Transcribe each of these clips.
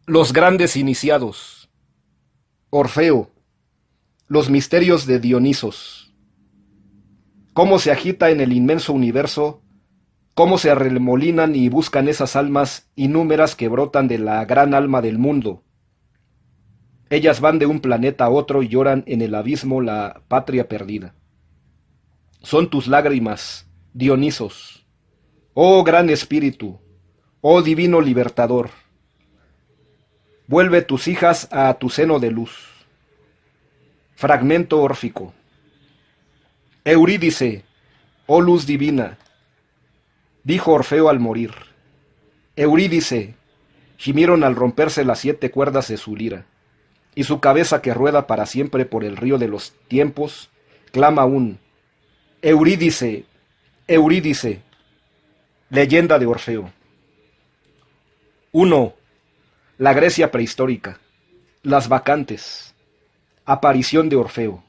Los grandes iniciados. Orfeo. Los misterios de Dionisos. Cómo se agita en el inmenso universo, cómo se arremolinan y buscan esas almas inúmeras que brotan de la gran alma del mundo. Ellas van de un planeta a otro y lloran en el abismo la patria perdida. Son tus lágrimas, Dionisos. Oh gran espíritu, oh divino libertador. Vuelve tus hijas a tu seno de luz. Fragmento órfico. Eurídice, oh luz divina, dijo Orfeo al morir. Eurídice, gimieron al romperse las 7 cuerdas de su lira, y su cabeza que rueda para siempre por el río de los tiempos, clama aún, Eurídice, Eurídice. Leyenda de Orfeo. 1. La Grecia prehistórica. Las bacantes. Aparición de Orfeo.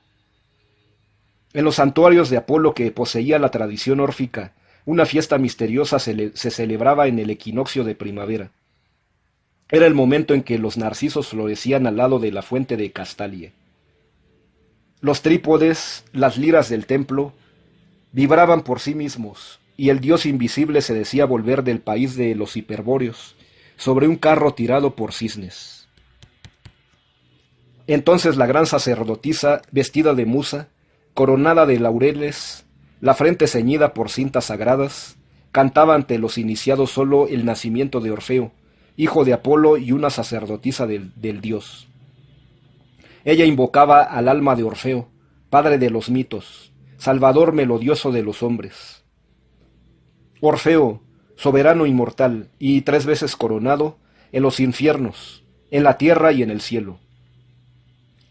En los santuarios de Apolo que poseía la tradición órfica, una fiesta misteriosa se celebraba en el equinoccio de primavera. Era el momento en que los narcisos florecían al lado de la fuente de Castalia. Los trípodes, las liras del templo, vibraban por sí mismos, y el dios invisible se decía volver del país de los hiperbóreos, sobre un carro tirado por cisnes. Entonces la gran sacerdotisa, vestida de musa, coronada de laureles, la frente ceñida por cintas sagradas, cantaba ante los iniciados solo el nacimiento de Orfeo, hijo de Apolo y una sacerdotisa del dios. Ella invocaba al alma de Orfeo, padre de los mitos, salvador melodioso de los hombres. Orfeo, soberano inmortal y 3 veces coronado, en los infiernos, en la tierra y en el cielo.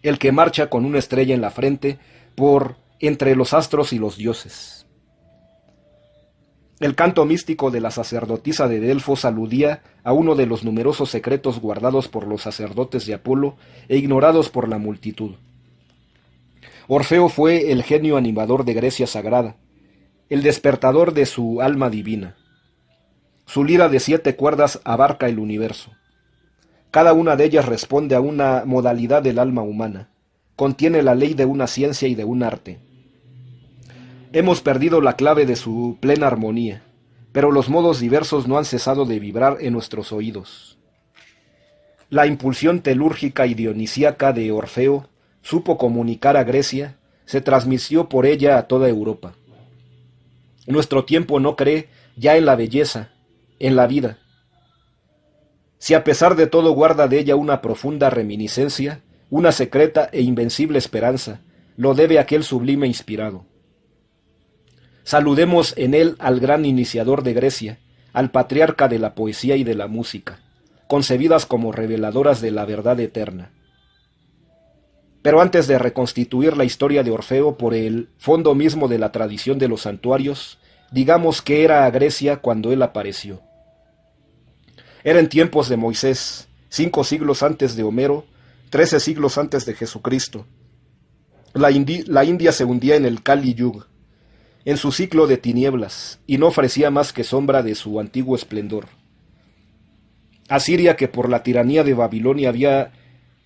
El que marcha con una estrella en la frente por entre los astros y los dioses. El canto místico de la sacerdotisa de Delfos aludía a uno de los numerosos secretos guardados por los sacerdotes de Apolo e ignorados por la multitud. Orfeo fue el genio animador de Grecia sagrada, el despertador de su alma divina. Su lira de 7 cuerdas abarca el universo. Cada una de ellas responde a una modalidad del alma humana, contiene la ley de una ciencia y de un arte. Hemos perdido la clave de su plena armonía, pero los modos diversos no han cesado de vibrar en nuestros oídos. La impulsión telúrgica y dionisíaca de Orfeo supo comunicar a Grecia, se transmitió por ella a toda Europa. Nuestro tiempo no cree ya en la belleza, en la vida. Si a pesar de todo guarda de ella una profunda reminiscencia, una secreta e invencible esperanza, lo debe a aquel sublime inspirado. Saludemos en él al gran iniciador de Grecia, al patriarca de la poesía y de la música, concebidas como reveladoras de la verdad eterna. Pero antes de reconstituir la historia de Orfeo por el fondo mismo de la tradición de los santuarios, digamos que era a Grecia cuando él apareció. Era en tiempos de Moisés, 5 siglos antes de Homero, 13 siglos antes de Jesucristo. La India se hundía en el Kali Yuga, en su ciclo de tinieblas, y no ofrecía más que sombra de su antiguo esplendor. Asiria, que por la tiranía de Babilonia había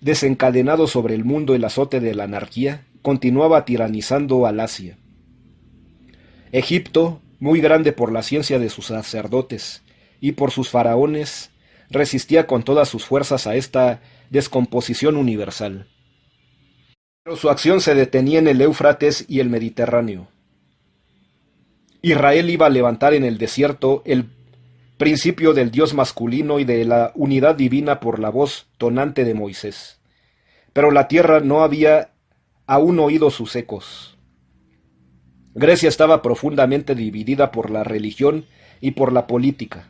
desencadenado sobre el mundo el azote de la anarquía, continuaba tiranizando al Asia. Egipto, muy grande por la ciencia de sus sacerdotes y por sus faraones, resistía con todas sus fuerzas a esta descomposición universal. Pero su acción se detenía en el Éufrates y el Mediterráneo. Israel iba a levantar en el desierto el principio del Dios masculino y de la unidad divina por la voz tonante de Moisés. Pero la tierra no había aún oído sus ecos. Grecia estaba profundamente dividida por la religión y por la política.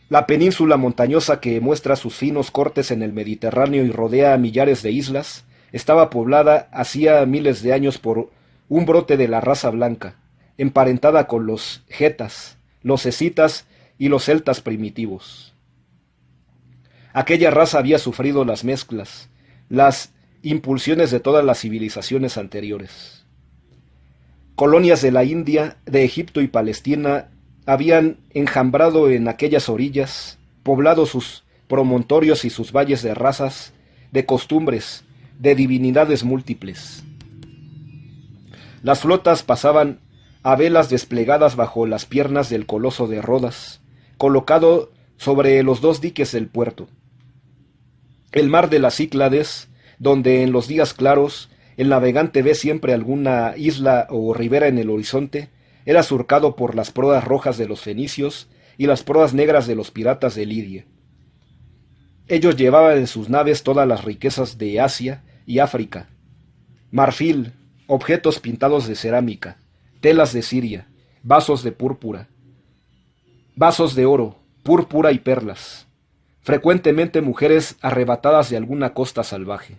La península montañosa que muestra sus finos cortes en el Mediterráneo y rodea a millares de islas, estaba poblada hacía miles de años por un brote de la raza blanca, emparentada con los getas, los escitas y los celtas primitivos. Aquella raza había sufrido las mezclas, las impulsiones de todas las civilizaciones anteriores. Colonias de la India, de Egipto y Palestina habían enjambrado en aquellas orillas, poblado sus promontorios y sus valles de razas, de costumbres, de divinidades múltiples. Las flotas pasaban a velas desplegadas bajo las piernas del coloso de Rodas, colocado sobre los dos diques del puerto. El mar de las Cíclades, donde en los días claros el navegante ve siempre alguna isla o ribera en el horizonte, era surcado por las proas rojas de los fenicios y las proas negras de los piratas de Lidia. Ellos llevaban en sus naves todas las riquezas de Asia y África: marfil, objetos pintados de cerámica, telas de Siria, vasos de púrpura, vasos de oro, púrpura y perlas, frecuentemente mujeres arrebatadas de alguna costa salvaje.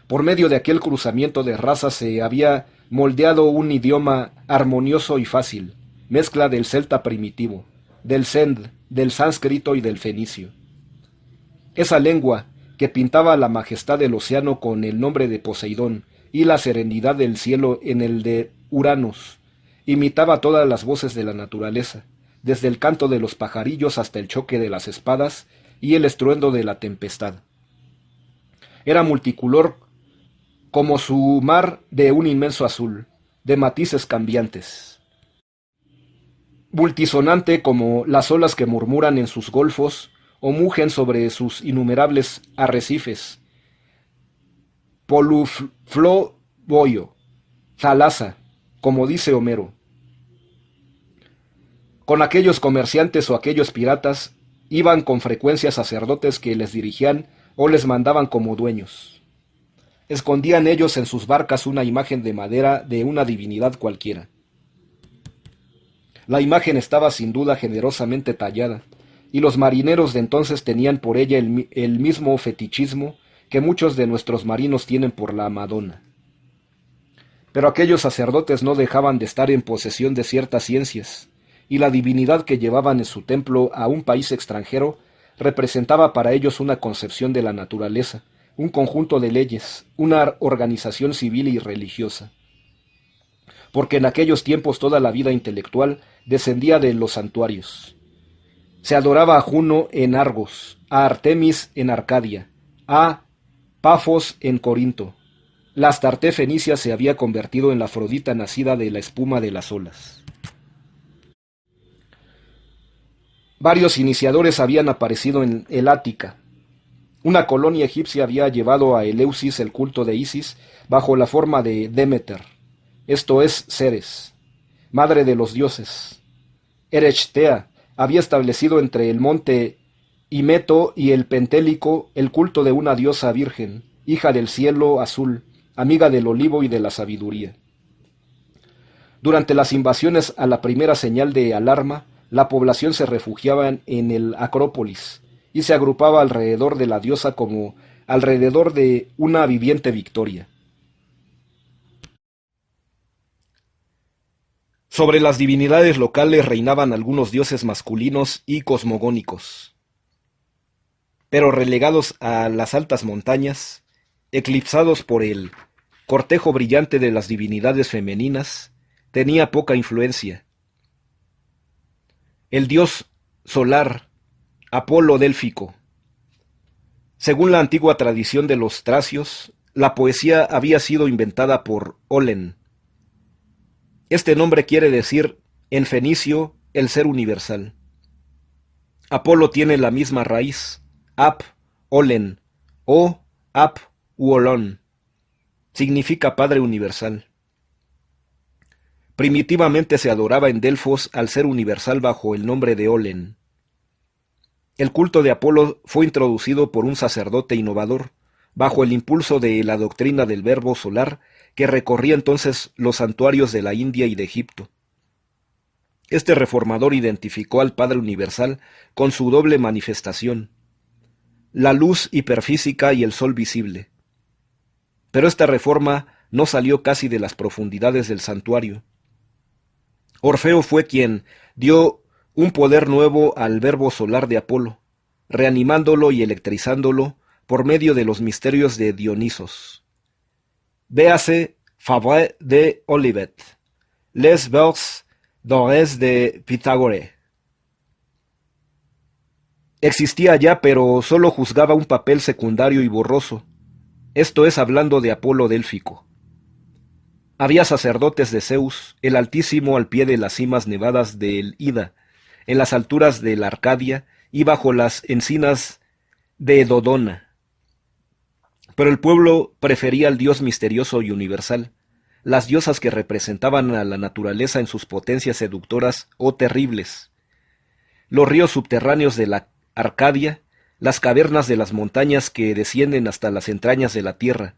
Por medio de aquel cruzamiento de razas se había moldeado un idioma armonioso y fácil, mezcla del celta primitivo, del send, del sánscrito y del fenicio. Esa lengua, que pintaba la majestad del océano con el nombre de Poseidón y la serenidad del cielo en el de Uranus, imitaba todas las voces de la naturaleza, desde el canto de los pajarillos hasta el choque de las espadas y el estruendo de la tempestad. Era multicolor como su mar de un inmenso azul, de matices cambiantes. Multisonante como las olas que murmuran en sus golfos o mugen sobre sus innumerables arrecifes. Polufloboyo, Thalassa, como dice Homero. Con aquellos comerciantes o aquellos piratas iban con frecuencia sacerdotes que les dirigían o les mandaban como dueños. Escondían ellos en sus barcas una imagen de madera de una divinidad cualquiera. La imagen estaba sin duda generosamente tallada, y los marineros de entonces tenían por ella el mismo fetichismo que muchos de nuestros marinos tienen por la Madonna. Pero aquellos sacerdotes no dejaban de estar en posesión de ciertas ciencias, y la divinidad que llevaban en su templo a un país extranjero representaba para ellos una concepción de la naturaleza, un conjunto de leyes, una organización civil y religiosa. Porque en aquellos tiempos toda la vida intelectual descendía de los santuarios. Se adoraba a Juno en Argos, a Artemis en Arcadia, a Pafos en Corinto. La Astarte fenicia se había convertido en la Afrodita nacida de la espuma de las olas. Varios iniciadores habían aparecido en el Ática. Una colonia egipcia había llevado a Eleusis el culto de Isis bajo la forma de Demeter, esto es Ceres, madre de los dioses. Erechtea había establecido entre el monte Himeto y el Pentélico el culto de una diosa virgen, hija del cielo azul, amiga del olivo y de la sabiduría. Durante las invasiones a la primera señal de alarma, la población se refugiaba en el Acrópolis y se agrupaba alrededor de la diosa como alrededor de una viviente victoria. Sobre las divinidades locales reinaban algunos dioses masculinos y cosmogónicos, pero relegados a las altas montañas, eclipsados por el cortejo brillante de las divinidades femeninas, tenía poca influencia. El dios solar, Apolo Délfico. Según la antigua tradición de los tracios, la poesía había sido inventada por Olen. Este nombre quiere decir, en fenicio, el ser universal. Apolo tiene la misma raíz, ap, Olen, o ap, uolón. Significa Padre Universal. Primitivamente se adoraba en Delfos al ser universal bajo el nombre de Olen. El culto de Apolo fue introducido por un sacerdote innovador, bajo el impulso de la doctrina del verbo solar que recorría entonces los santuarios de la India y de Egipto. Este reformador identificó al Padre Universal con su doble manifestación, la luz hiperfísica y el sol visible. Pero esta reforma no salió casi de las profundidades del santuario. Orfeo fue quien dio un poder nuevo al verbo solar de Apolo, reanimándolo y electrizándolo por medio de los misterios de Dionisos. Véase Fabre de Olivet, Les Vers d'Ores de Pythagore. Existía ya, pero sólo juzgaba un papel secundario y borroso, esto es hablando de Apolo Délfico. Había sacerdotes de Zeus, el Altísimo, al pie de las cimas nevadas del Ida, en las alturas de la Arcadia y bajo las encinas de Dodona. Pero el pueblo prefería al Dios misterioso y universal, las diosas que representaban a la naturaleza en sus potencias seductoras o terribles, los ríos subterráneos de la Arcadia, las cavernas de las montañas que descienden hasta las entrañas de la tierra,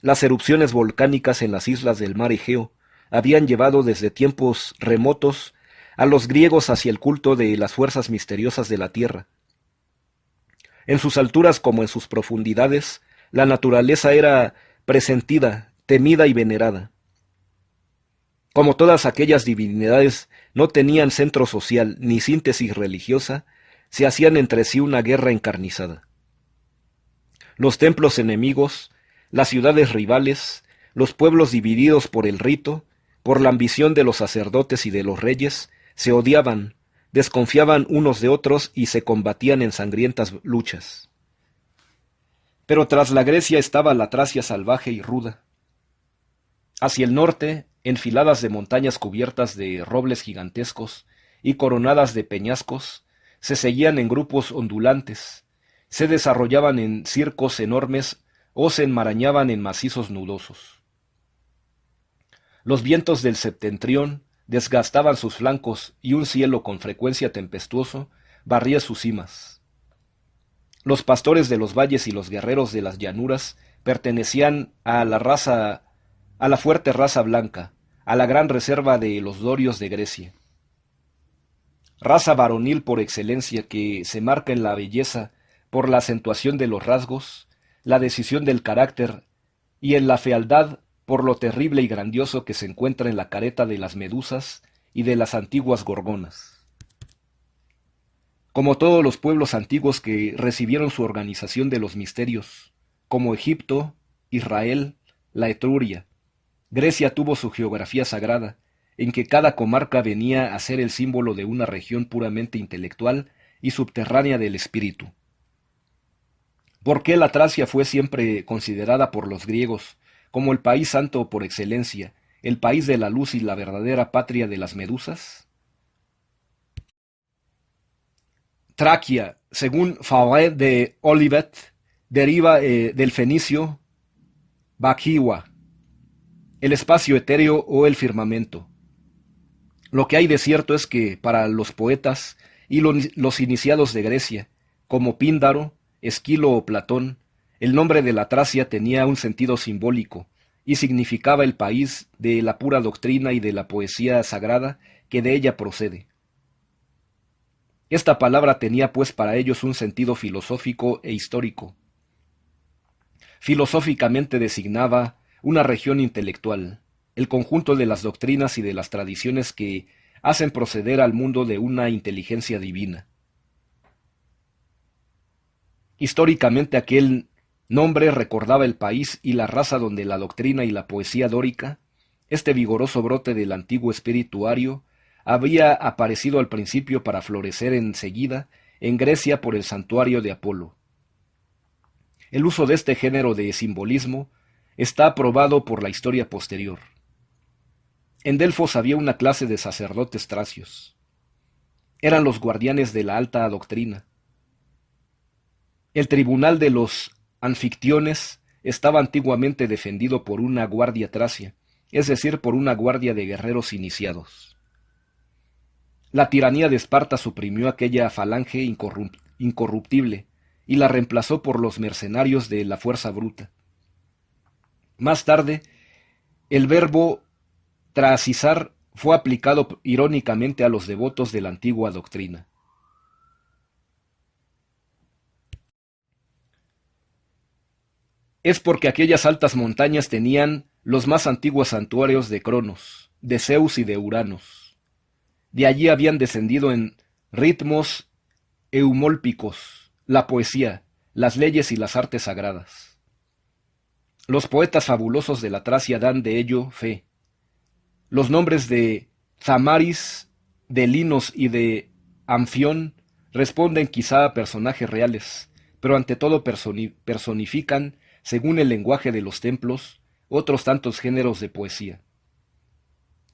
las erupciones volcánicas en las islas del mar Egeo, habían llevado desde tiempos remotos a los griegos hacia el culto de las fuerzas misteriosas de la tierra. En sus alturas como en sus profundidades, la naturaleza era presentida, temida y venerada. Como todas aquellas divinidades no tenían centro social ni síntesis religiosa, se hacían entre sí una guerra encarnizada. Los templos enemigos, las ciudades rivales, los pueblos divididos por el rito, por la ambición de los sacerdotes y de los reyes, se odiaban, desconfiaban unos de otros y se combatían en sangrientas luchas. Pero tras la Grecia estaba la Tracia salvaje y ruda. Hacia el norte, enfiladas de montañas cubiertas de robles gigantescos y coronadas de peñascos, se seguían en grupos ondulantes, se desarrollaban en circos enormes o se enmarañaban en macizos nudosos. Los vientos del septentrión desgastaban sus flancos y un cielo con frecuencia tempestuoso barría sus cimas. Los pastores de los valles y los guerreros de las llanuras pertenecían a la fuerte raza blanca, a la gran reserva de los dorios de Grecia. Raza varonil por excelencia que se marca en la belleza por la acentuación de los rasgos, la decisión del carácter y en la fealdad por lo terrible y grandioso que se encuentra en la careta de las medusas y de las antiguas gorgonas. Como todos los pueblos antiguos que recibieron su organización de los misterios, como Egipto, Israel, la Etruria, Grecia tuvo su geografía sagrada, en que cada comarca venía a ser el símbolo de una región puramente intelectual y subterránea del espíritu. ¿Por qué la Tracia fue siempre considerada por los griegos como el país santo por excelencia, el país de la luz y la verdadera patria de las medusas? Traquia, según Fauré de Olivet, deriva del fenicio Baquiwa, el espacio etéreo o el firmamento. Lo que hay de cierto es que para los poetas y los iniciados de Grecia, como Píndaro, Esquilo o Platón, el nombre de la Tracia tenía un sentido simbólico y significaba el país de la pura doctrina y de la poesía sagrada que de ella procede. Esta palabra tenía pues para ellos un sentido filosófico e histórico. Filosóficamente designaba una región intelectual, el conjunto de las doctrinas y de las tradiciones que hacen proceder al mundo de una inteligencia divina. Históricamente aquel nombre recordaba el país y la raza donde la doctrina y la poesía dórica, este vigoroso brote del antiguo espíritu ario, había aparecido al principio para florecer enseguida en Grecia por el santuario de Apolo. El uso de este género de simbolismo está aprobado por la historia posterior. En Delfos había una clase de sacerdotes tracios. Eran los guardianes de la alta doctrina. El tribunal de los anfictiones estaba antiguamente defendido por una guardia tracia, es decir, por una guardia de guerreros iniciados. La tiranía de Esparta suprimió aquella falange incorruptible y la reemplazó por los mercenarios de la fuerza bruta. Más tarde, el verbo tracisar fue aplicado irónicamente a los devotos de la antigua doctrina. Es porque aquellas altas montañas tenían los más antiguos santuarios de Cronos, de Zeus y de Uranos. De allí habían descendido en ritmos eumólpicos la poesía, las leyes y las artes sagradas. Los poetas fabulosos de la Tracia dan de ello fe. Los nombres de Zamaris, de Linos y de Anfión Responden quizá a personajes reales, pero ante todo personifican, según el lenguaje de los templos, otros tantos géneros de poesía.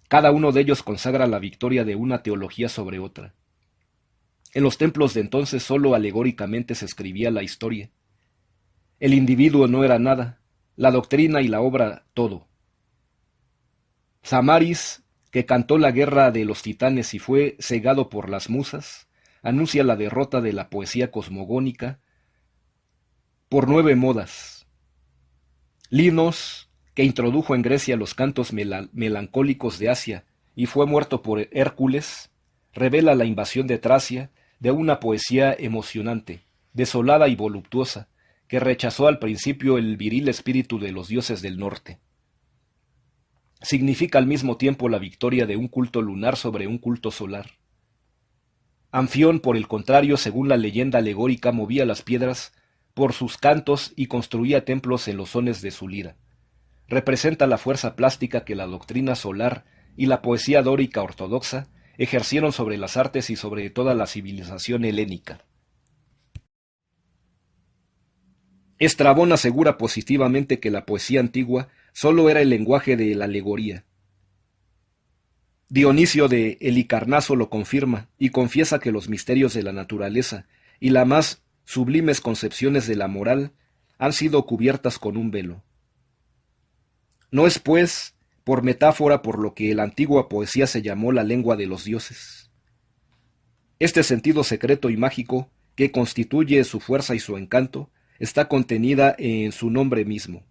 Cada uno de ellos consagra la victoria de una teología sobre otra. En los templos de entonces sólo alegóricamente se escribía la historia. El individuo no era nada, la doctrina y la obra todo. Samaris, que cantó la guerra de los titanes y fue cegado por las musas, anuncia la derrota de la poesía cosmogónica por 9 modas. Linos, que introdujo en Grecia los cantos melancólicos de Asia y fue muerto por Hércules, revela la invasión de Tracia de una poesía emocionante, desolada y voluptuosa, que rechazó al principio el viril espíritu de los dioses del norte. Significa al mismo tiempo la victoria de un culto lunar sobre un culto solar. Anfión, por el contrario, según la leyenda alegórica, movía las piedras por sus cantos y construía templos en los sones de su lira. Representa la fuerza plástica que la doctrina solar y la poesía dórica ortodoxa ejercieron sobre las artes y sobre toda la civilización helénica. Estrabón asegura positivamente que la poesía antigua sólo era el lenguaje de la alegoría. Dionisio de Helicarnaso lo confirma y confiesa que los misterios de la naturaleza y las más sublimes concepciones de la moral han sido cubiertas con un velo. No es, pues, por metáfora por lo que la antigua poesía se llamó la lengua de los dioses. Este sentido secreto y mágico, que constituye su fuerza y su encanto, está contenida en su nombre mismo.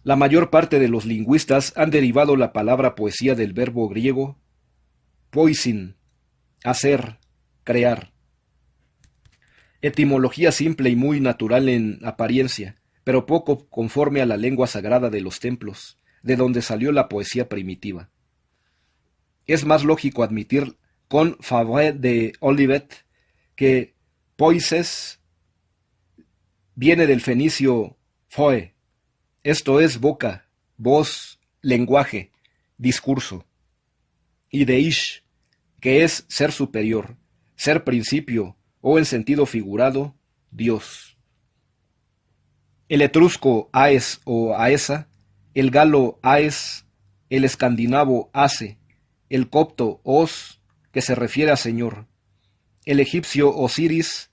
La mayor parte de los lingüistas han derivado la palabra poesía del verbo griego poiesin, hacer, crear. Etimología simple y muy natural en apariencia, pero poco conforme a la lengua sagrada de los templos, de donde salió la poesía primitiva. Es más lógico admitir con Fabre de Olivet que poieses viene del fenicio foe, esto es boca, voz, lenguaje, discurso, y de ish, que es ser superior, ser principio, o en sentido figurado, Dios. El etrusco aes o aesa, el galo aes, el escandinavo ase, el copto os, que se refiere a señor, el egipcio Osiris,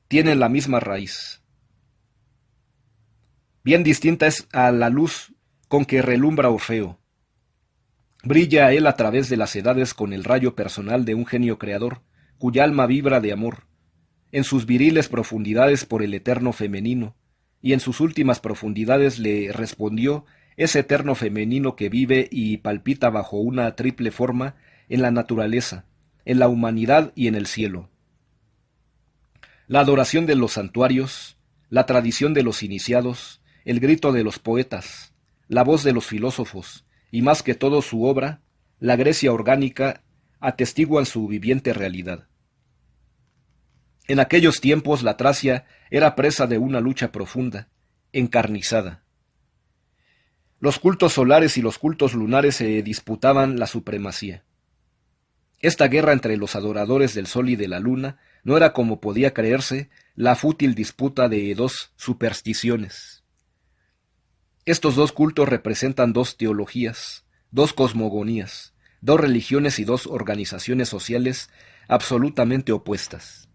tienen la misma raíz. Bien distinta es a la luz con que relumbra Orfeo. Brilla él a través de las edades con el rayo personal de un genio creador, cuya alma vibra de amor, en sus viriles profundidades por el eterno femenino, y en sus últimas profundidades le respondió ese eterno femenino que vive y palpita bajo una triple forma en la naturaleza, en la humanidad y en el cielo. La adoración de los santuarios, la tradición de los iniciados, el grito de los poetas, la voz de los filósofos, y más que todo su obra, la Grecia orgánica, atestiguan su viviente realidad. En aquellos tiempos la Tracia era presa de una lucha profunda, encarnizada. Los cultos solares y los cultos lunares se disputaban la supremacía. Esta guerra entre los adoradores del sol y de la luna no era, como podía creerse, la fútil disputa de dos supersticiones. Estos dos cultos representan dos teologías, dos cosmogonías, dos religiones y dos organizaciones sociales absolutamente opuestas.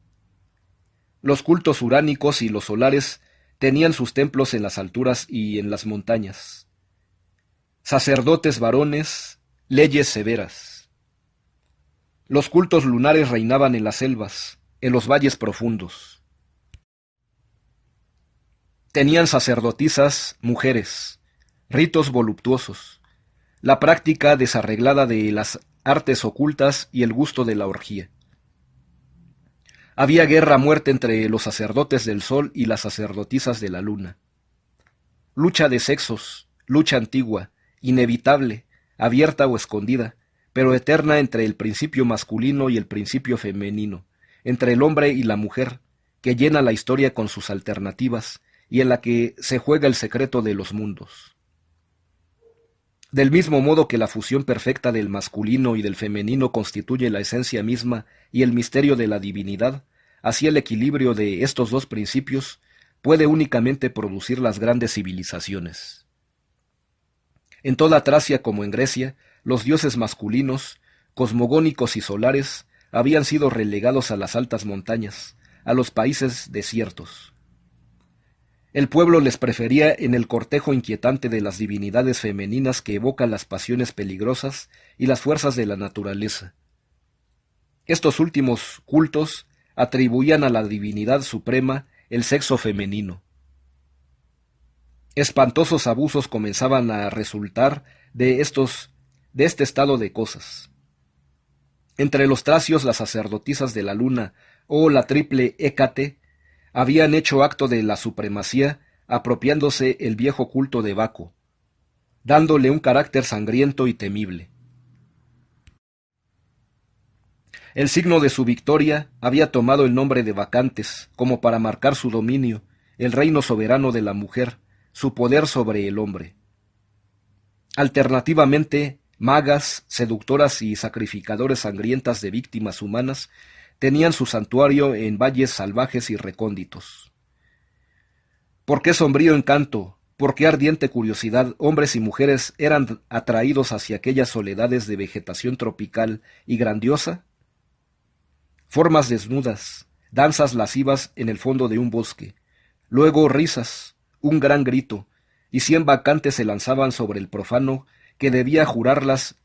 Los cultos uránicos y los solares tenían sus templos en las alturas y en las montañas. Sacerdotes varones, leyes severas. Los cultos lunares reinaban en las selvas, en los valles profundos. Tenían sacerdotisas, mujeres, ritos voluptuosos, la práctica desarreglada de las artes ocultas y el gusto de la orgía. Había guerra a muerte entre los sacerdotes del sol y las sacerdotisas de la luna. Lucha de sexos, lucha antigua, inevitable, abierta o escondida, pero eterna entre el principio masculino y el principio femenino, entre el hombre y la mujer, que llena la historia con sus alternativas, y en la que se juega el secreto de los mundos. Del mismo modo que la fusión perfecta del masculino y del femenino constituye la esencia misma y el misterio de la divinidad, así el equilibrio de estos dos principios puede únicamente producir las grandes civilizaciones. En toda Tracia como en Grecia, los dioses masculinos, cosmogónicos y solares, habían sido relegados a las altas montañas, a los países desiertos. El pueblo les prefería en el cortejo inquietante de las divinidades femeninas que evocan las pasiones peligrosas y las fuerzas de la naturaleza. Estos últimos cultos atribuían a la divinidad suprema el sexo femenino. Espantosos abusos comenzaban a resultar de este estado de cosas. Entre los tracios, las sacerdotisas de la luna o la triple Hécate habían hecho acto de la supremacía apropiándose el viejo culto de Baco, dándole un carácter sangriento y temible. El signo de su victoria había tomado el nombre de Bacantes, como para marcar su dominio, el reino soberano de la mujer, su poder sobre el hombre. Alternativamente, magas, seductoras y sacrificadores sangrientas de víctimas humanas tenían su santuario en valles salvajes y recónditos. ¿Por qué sombrío encanto, por qué ardiente curiosidad hombres y mujeres eran atraídos hacia aquellas soledades de vegetación tropical y grandiosa? Formas desnudas, danzas lascivas en el fondo de un bosque, luego risas, un gran grito, y 100 bacantes se lanzaban sobre el profano que debía jurarlas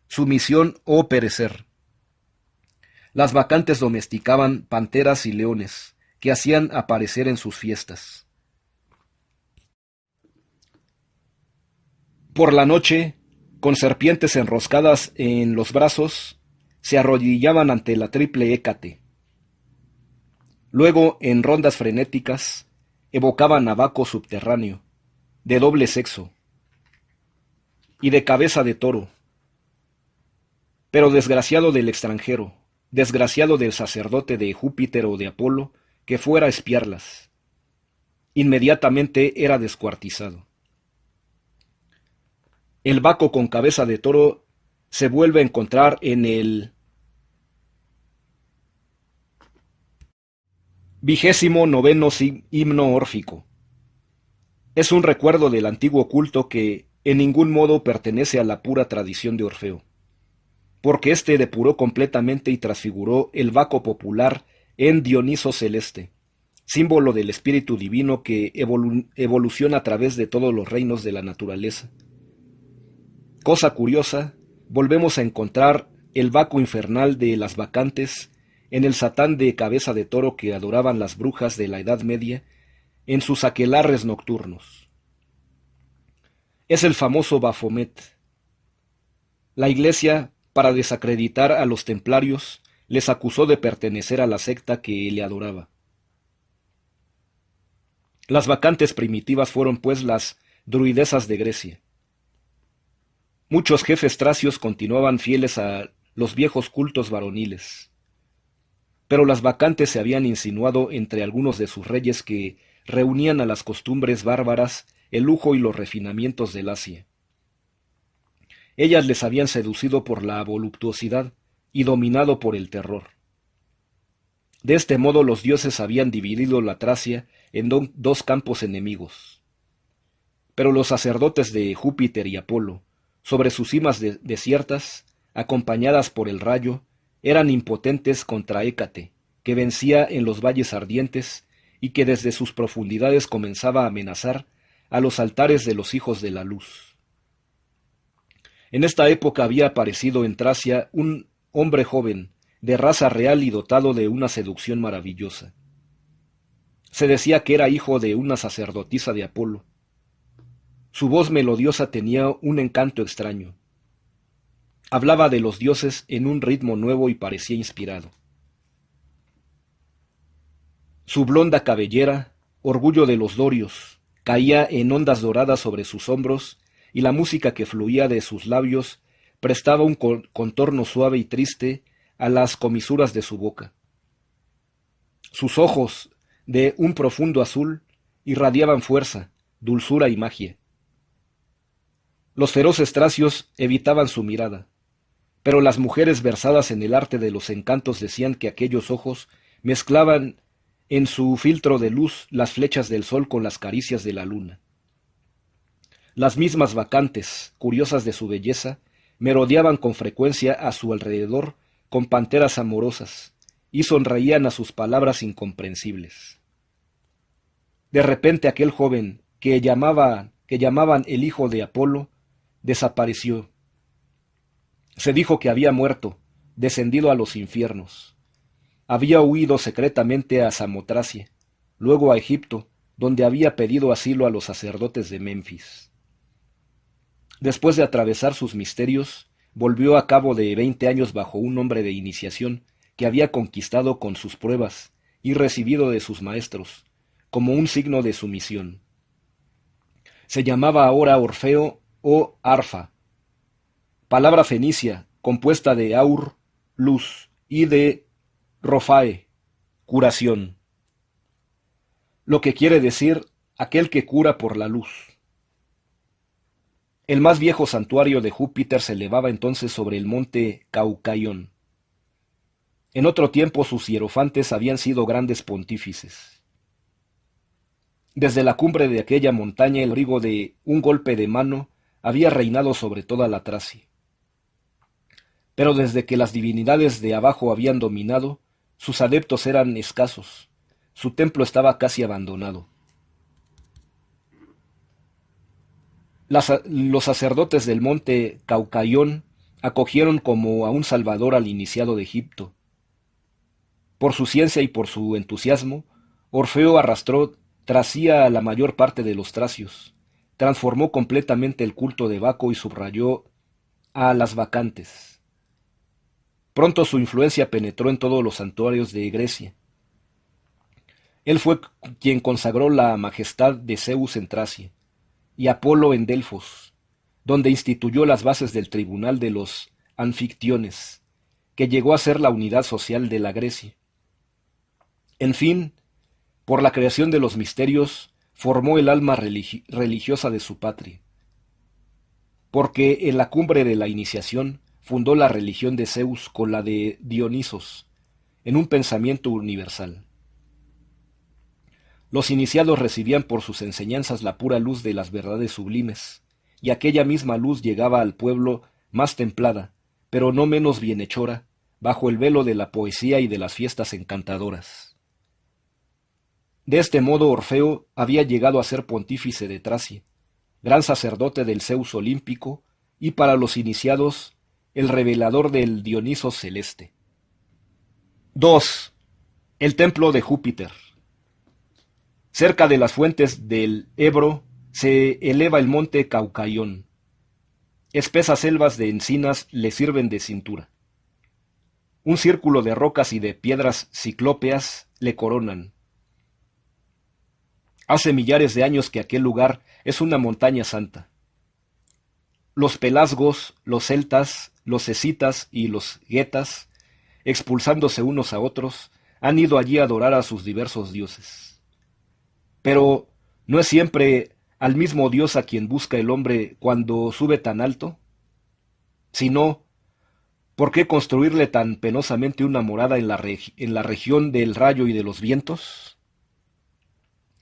sumisión o perecer. Las bacantes domesticaban panteras y leones, que hacían aparecer en sus fiestas. Por la noche, con serpientes enroscadas en los brazos, se arrodillaban ante la triple Hécate. Luego, en rondas frenéticas, evocaban a Baco subterráneo, de doble sexo, y de cabeza de toro, pero desgraciado del extranjero, desgraciado del sacerdote de Júpiter o de Apolo, que fuera a espiarlas. Inmediatamente era descuartizado. El Baco con cabeza de toro se vuelve a encontrar en el 29º himno órfico. Es un recuerdo del antiguo culto que en ningún modo pertenece a la pura tradición de Orfeo, porque éste depuró completamente y transfiguró el Baco popular en Dioniso celeste, símbolo del espíritu divino que evoluciona a través de todos los reinos de la naturaleza. Cosa curiosa, volvemos a encontrar el Baco infernal de las bacantes en el Satán de cabeza de toro que adoraban las brujas de la Edad Media en sus aquelarres nocturnos. Es el famoso Baphomet. La Iglesia, para desacreditar a los templarios, les acusó de pertenecer a la secta que le adoraba. Las bacantes primitivas fueron pues las druidesas de Grecia. Muchos jefes tracios continuaban fieles a los viejos cultos varoniles, pero las bacantes se habían insinuado entre algunos de sus reyes que reunían a las costumbres bárbaras, el lujo y los refinamientos del Asia. Ellas les habían seducido por la voluptuosidad y dominado por el terror. De este modo los dioses habían dividido la Tracia en dos campos enemigos. Pero los sacerdotes de Júpiter y Apolo, sobre sus cimas desiertas, acompañadas por el rayo, eran impotentes contra Hécate, que vencía en los valles ardientes y que desde sus profundidades comenzaba a amenazar a los altares de los hijos de la luz. En esta época había aparecido en Tracia un hombre joven, de raza real y dotado de una seducción maravillosa. Se decía que era hijo de una sacerdotisa de Apolo. Su voz melodiosa tenía un encanto extraño. Hablaba de los dioses en un ritmo nuevo y parecía inspirado. Su blonda cabellera, orgullo de los dorios, caía en ondas doradas sobre sus hombros y la música que fluía de sus labios prestaba un contorno suave y triste a las comisuras de su boca. Sus ojos, de un profundo azul, irradiaban fuerza, dulzura y magia. Los feroces tracios evitaban su mirada, pero las mujeres versadas en el arte de los encantos decían que aquellos ojos mezclaban en su filtro de luz las flechas del sol con las caricias de la luna. Las mismas bacantes, curiosas de su belleza, merodeaban con frecuencia a su alrededor con panteras amorosas y sonreían a sus palabras incomprensibles. De repente aquel joven que llamaban el hijo de Apolo desapareció. Se dijo que había muerto, descendido a los infiernos. Había huido secretamente a Samotracia, luego a Egipto, donde había pedido asilo a los sacerdotes de Menfis. Después de atravesar sus misterios, volvió a cabo de 20 años bajo un nombre de iniciación que había conquistado con sus pruebas y recibido de sus maestros, como un signo de su misión. Se llamaba ahora Orfeo o Arfa, palabra fenicia compuesta de aur, luz, y de rofae, curación, lo que quiere decir aquel que cura por la luz. El más viejo santuario de Júpiter se elevaba entonces sobre el monte Caucaión. En otro tiempo sus hierofantes habían sido grandes pontífices. Desde la cumbre de aquella montaña el abrigo de un golpe de mano había reinado sobre toda la Tracia. Pero desde que las divinidades de abajo habían dominado, sus adeptos eran escasos, su templo estaba casi abandonado. Los sacerdotes del monte Caucaión acogieron como a un salvador al iniciado de Egipto. Por su ciencia y por su entusiasmo, Orfeo arrastró tras sí a la mayor parte de los tracios, transformó completamente el culto de Baco y subrayó a las bacantes. Pronto su influencia penetró en todos los santuarios de Grecia. Él fue quien consagró la majestad de Zeus en Tracia y Apolo en Delfos, donde instituyó las bases del tribunal de los anfictiones, que llegó a ser la unidad social de la Grecia. En fin, por la creación de los misterios, formó el alma religiosa de su patria. Porque en la cumbre de la iniciación fundó la religión de Zeus con la de Dionisos, en un pensamiento universal. Los iniciados recibían por sus enseñanzas la pura luz de las verdades sublimes, y aquella misma luz llegaba al pueblo más templada, pero no menos bienhechora, bajo el velo de la poesía y de las fiestas encantadoras. De este modo Orfeo había llegado a ser pontífice de Tracia, gran sacerdote del Zeus olímpico, y para los iniciados, el revelador del Dioniso celeste. 2. El templo de Júpiter. Cerca de las fuentes del Ebro se eleva el monte Caucaión. Espesas selvas de encinas le sirven de cintura. Un círculo de rocas y de piedras ciclópeas le coronan. Hace millares de años que aquel lugar es una montaña santa. Los pelasgos, los celtas, los escitas y los getas, expulsándose unos a otros, han ido allí a adorar a sus diversos dioses. Pero, ¿no es siempre al mismo Dios a quien busca el hombre cuando sube tan alto? Si no, ¿por qué construirle tan penosamente una morada en la región del rayo y de los vientos?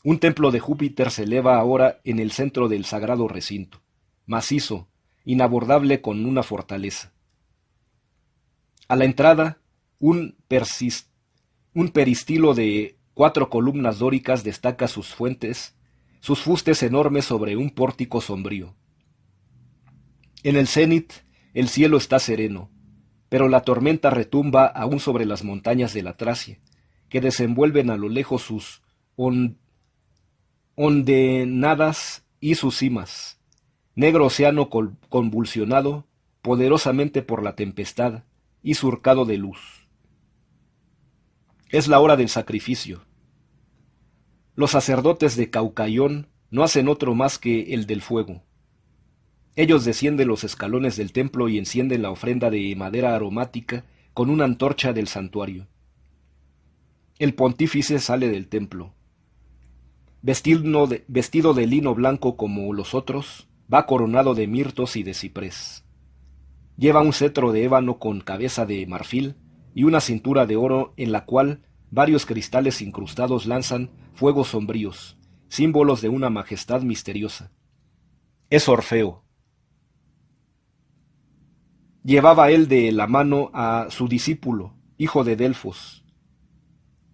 Un templo de Júpiter se eleva ahora en el centro del sagrado recinto, macizo, inabordable con una fortaleza. A la entrada, un peristilo de 4 columnas dóricas destaca sus fustes enormes sobre un pórtico sombrío. En el cenit, el cielo está sereno, pero la tormenta retumba aún sobre las montañas de la Tracia, que desenvuelven a lo lejos sus hondenadas y sus cimas, negro océano convulsionado poderosamente por la tempestad y surcado de luz. Es la hora del sacrificio. Los sacerdotes de Caucaión no hacen otro más que el del fuego. Ellos descienden los escalones del templo y encienden la ofrenda de madera aromática con una antorcha del santuario. El pontífice sale del templo. Vestido de lino blanco como los otros, va coronado de mirtos y de ciprés. Lleva un cetro de ébano con cabeza de marfil y una cintura de oro en la cual varios cristales incrustados lanzan fuegos sombríos, símbolos de una majestad misteriosa. Es Orfeo. Llevaba él de la mano a su discípulo, hijo de Delfos,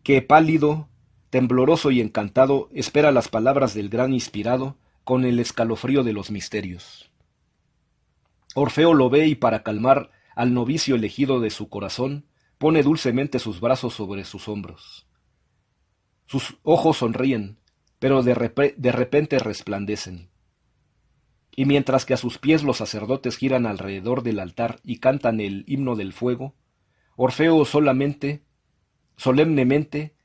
que pálido, tembloroso y encantado espera las palabras del gran inspirado con el escalofrío de los misterios. Orfeo lo ve y para calmar al novicio elegido de su corazón, pone dulcemente sus brazos sobre sus hombros. Sus ojos sonríen, pero de repente resplandecen. Y mientras que a sus pies los sacerdotes giran alrededor del altar y cantan el himno del fuego, Orfeo solemnemente,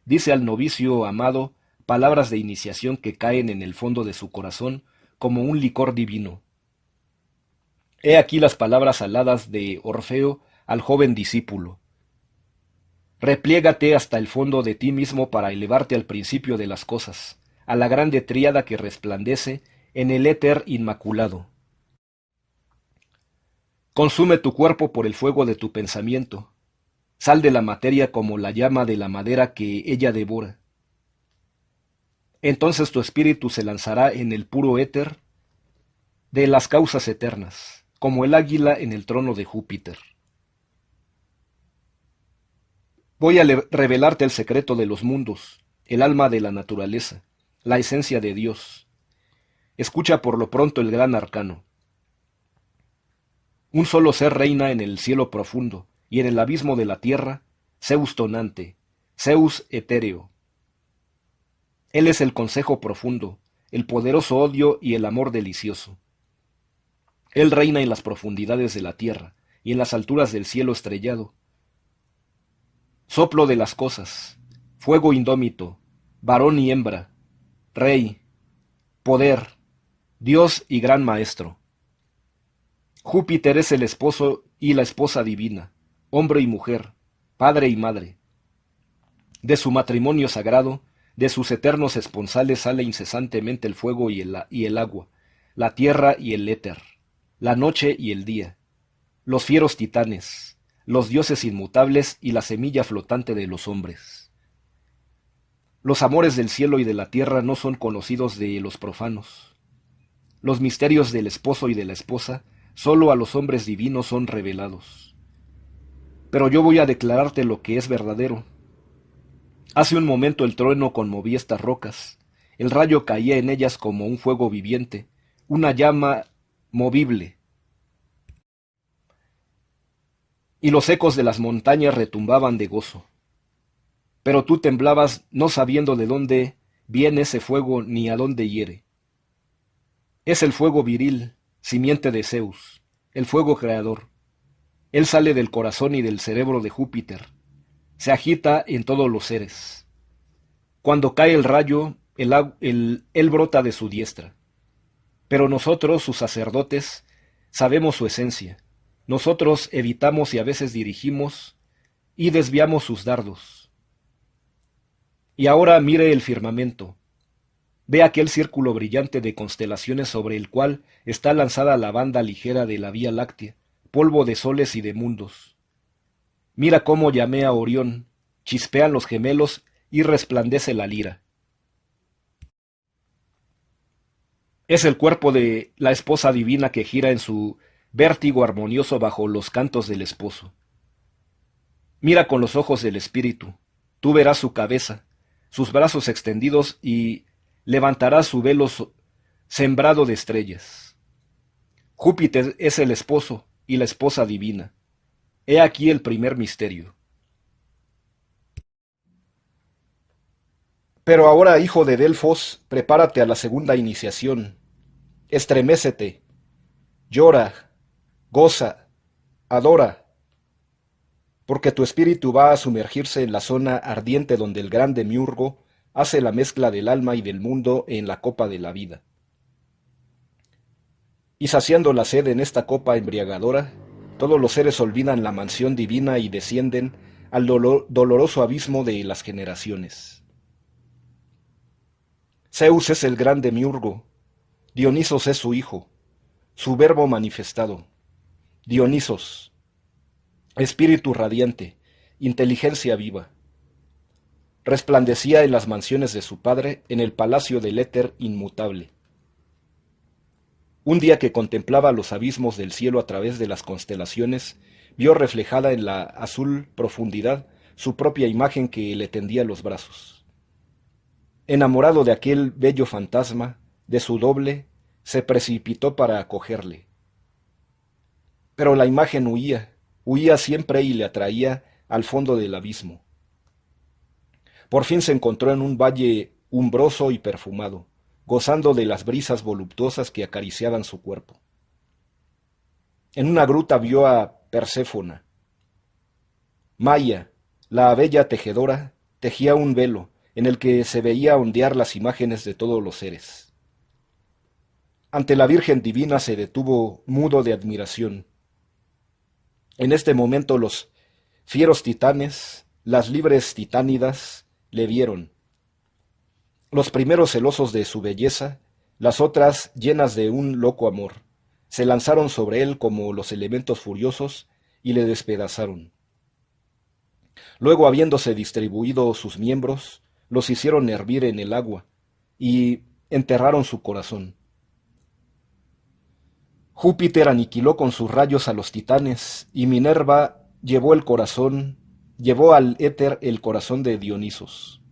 dice al novicio amado palabras de iniciación que caen en el fondo de su corazón como un licor divino. He aquí las palabras aladas de Orfeo al joven discípulo. Repliégate hasta el fondo de ti mismo para elevarte al principio de las cosas, a la grande tríada que resplandece en el éter inmaculado. Consume tu cuerpo por el fuego de tu pensamiento. Sal de la materia como la llama de la madera que ella devora. Entonces tu espíritu se lanzará en el puro éter de las causas eternas, como el águila en el trono de Júpiter. Voy a revelarte el secreto de los mundos, el alma de la naturaleza, la esencia de Dios. Escucha por lo pronto el gran arcano. Un solo ser reina en el cielo profundo, y en el abismo de la tierra, Zeus tonante, Zeus etéreo. Él es el consejo profundo, el poderoso odio y el amor delicioso. Él reina en las profundidades de la tierra, y en las alturas del cielo estrellado. Soplo de las cosas, fuego indómito, varón y hembra, rey, poder, Dios y gran maestro. Júpiter es el esposo y la esposa divina, hombre y mujer, padre y madre. De su matrimonio sagrado, de sus eternos esponsales sale incesantemente el fuego y el agua, la tierra y el éter, la noche y el día, los fieros titanes, los dioses inmutables y la semilla flotante de los hombres. Los amores del cielo y de la tierra no son conocidos de los profanos. Los misterios del esposo y de la esposa sólo a los hombres divinos son revelados. Pero yo voy a declararte lo que es verdadero. Hace un momento el trueno conmovía estas rocas, el rayo caía en ellas como un fuego viviente, una llama movible, y los ecos de las montañas retumbaban de gozo. Pero tú temblabas no sabiendo de dónde viene ese fuego ni a dónde hiere. Es el fuego viril, simiente de Zeus, el fuego creador. Él sale del corazón y del cerebro de Júpiter. Se agita en todos los seres. Cuando cae el rayo, él brota de su diestra. Pero nosotros, sus sacerdotes, sabemos su esencia. Nosotros evitamos y a veces dirigimos y desviamos sus dardos. Y ahora mire el firmamento. Ve aquel círculo brillante de constelaciones sobre el cual está lanzada la banda ligera de la Vía Láctea, polvo de soles y de mundos. Mira cómo llamea Orión, chispean los gemelos y resplandece la lira. Es el cuerpo de la esposa divina que gira en su vértigo armonioso bajo los cantos del esposo. Mira con los ojos del espíritu, tú verás su cabeza, sus brazos extendidos y levantará su velo sembrado de estrellas. Júpiter es el esposo y la esposa divina. He aquí el primer misterio. Pero ahora, hijo de Delfos, prepárate a la segunda iniciación. Estremécete, llora, goza, adora, porque tu espíritu va a sumergirse en la zona ardiente donde el gran demiurgo hace la mezcla del alma y del mundo en la copa de la vida. Y saciando la sed en esta copa embriagadora, todos los seres olvidan la mansión divina y descienden al doloroso abismo de las generaciones. Zeus es el gran demiurgo, Dionisos es su hijo, su verbo manifestado, Dionisos, espíritu radiante, inteligencia viva. Resplandecía en las mansiones de su padre, en el palacio del éter inmutable. Un día que contemplaba los abismos del cielo a través de las constelaciones, vio reflejada en la azul profundidad su propia imagen que le tendía los brazos. Enamorado de aquel bello fantasma, de su doble, se precipitó para acogerle. Pero la imagen huía siempre y le atraía al fondo del abismo. Por fin se encontró en un valle umbroso y perfumado, gozando de las brisas voluptuosas que acariciaban su cuerpo. En una gruta vio a Perséfona. Maya, la bella tejedora, tejía un velo en el que se veía ondear las imágenes de todos los seres. Ante la Virgen Divina se detuvo mudo de admiración. En este momento los fieros titanes, las libres titánidas, le vieron. Los primeros celosos de su belleza, las otras llenas de un loco amor, se lanzaron sobre él como los elementos furiosos y le despedazaron. Luego, habiéndose distribuido sus miembros, los hicieron hervir en el agua y enterraron su corazón. Júpiter aniquiló con sus rayos a los titanes y Minerva llevó al éter el corazón de Dionisos,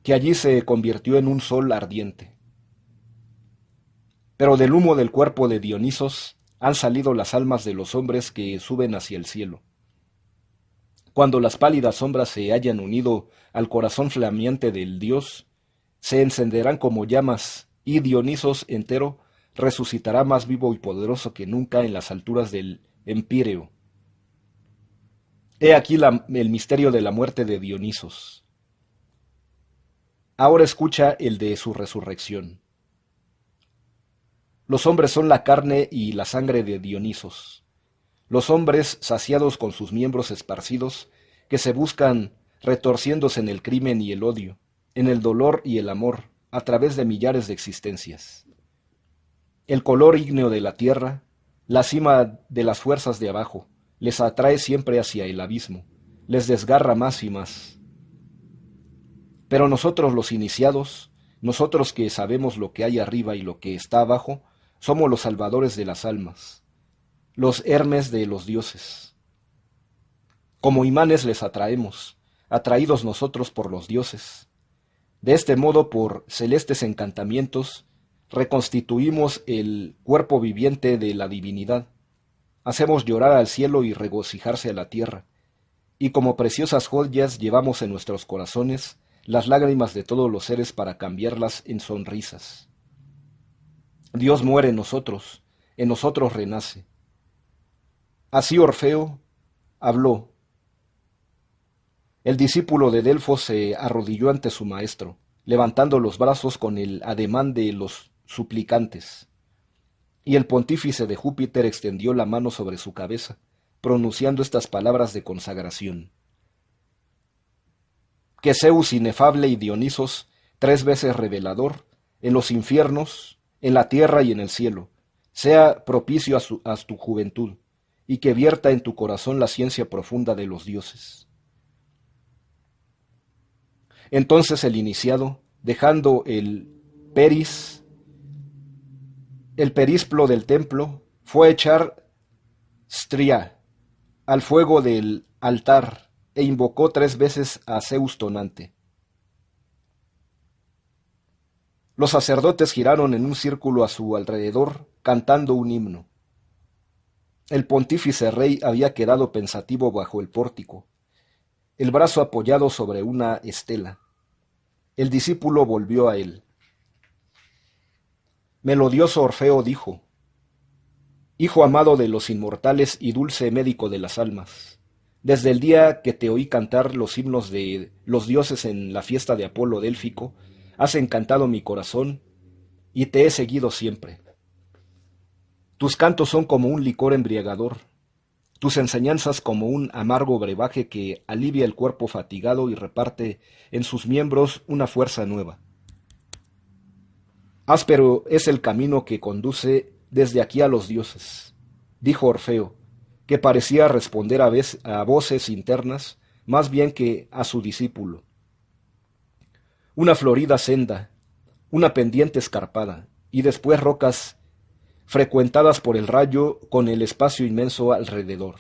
que allí se convirtió en un sol ardiente. Pero del humo del cuerpo de Dionisos han salido las almas de los hombres que suben hacia el cielo. Cuando las pálidas sombras se hayan unido al corazón flameante del dios, se encenderán como llamas, y Dionisos entero resucitará más vivo y poderoso que nunca en las alturas del Empíreo. He aquí el misterio de la muerte de Dionisos. Ahora escucha el de su resurrección. Los hombres son la carne y la sangre de Dionisos. Los hombres saciados con sus miembros esparcidos, que se buscan retorciéndose en el crimen y el odio, en el dolor y el amor, a través de millares de existencias. El color ígneo de la tierra, la cima de las fuerzas de abajo, les atrae siempre hacia el abismo, les desgarra más y más. Pero nosotros los iniciados, nosotros que sabemos lo que hay arriba y lo que está abajo, somos los salvadores de las almas, los Hermes de los dioses. Como imanes les atraemos, atraídos nosotros por los dioses. De este modo, por celestes encantamientos, reconstituimos el cuerpo viviente de la divinidad. Hacemos llorar al cielo y regocijarse a la tierra. Y como preciosas joyas llevamos en nuestros corazones las lágrimas de todos los seres para cambiarlas en sonrisas. Dios muere en nosotros renace. Así Orfeo habló. El discípulo de Delfos se arrodilló ante su maestro, levantando los brazos con el ademán de los suplicantes. Y el pontífice de Júpiter extendió la mano sobre su cabeza, pronunciando estas palabras de consagración. Que Zeus inefable y Dionisos, 3 veces revelador, en los infiernos, en la tierra y en el cielo, sea propicio a tu juventud, y que vierta en tu corazón la ciencia profunda de los dioses. Entonces el iniciado, dejando el perisplo del templo, fue a echar stria al fuego del altar e invocó 3 veces a Zeus tonante. Los sacerdotes giraron en un círculo a su alrededor, cantando un himno. El pontífice rey había quedado pensativo bajo el pórtico, el brazo apoyado sobre una estela. El discípulo volvió a él. Melodioso Orfeo dijo: Hijo amado de los inmortales y dulce médico de las almas, desde el día que te oí cantar los himnos de los dioses en la fiesta de Apolo Délfico, has encantado mi corazón y te he seguido siempre. Tus cantos son como un licor embriagador, tus enseñanzas como un amargo brebaje que alivia el cuerpo fatigado y reparte en sus miembros una fuerza nueva. Áspero es el camino que conduce desde aquí a los dioses, dijo Orfeo, que parecía responder a voces internas más bien que a su discípulo. Una florida senda, una pendiente escarpada, y después rocas frecuentadas por el rayo con el espacio inmenso alrededor.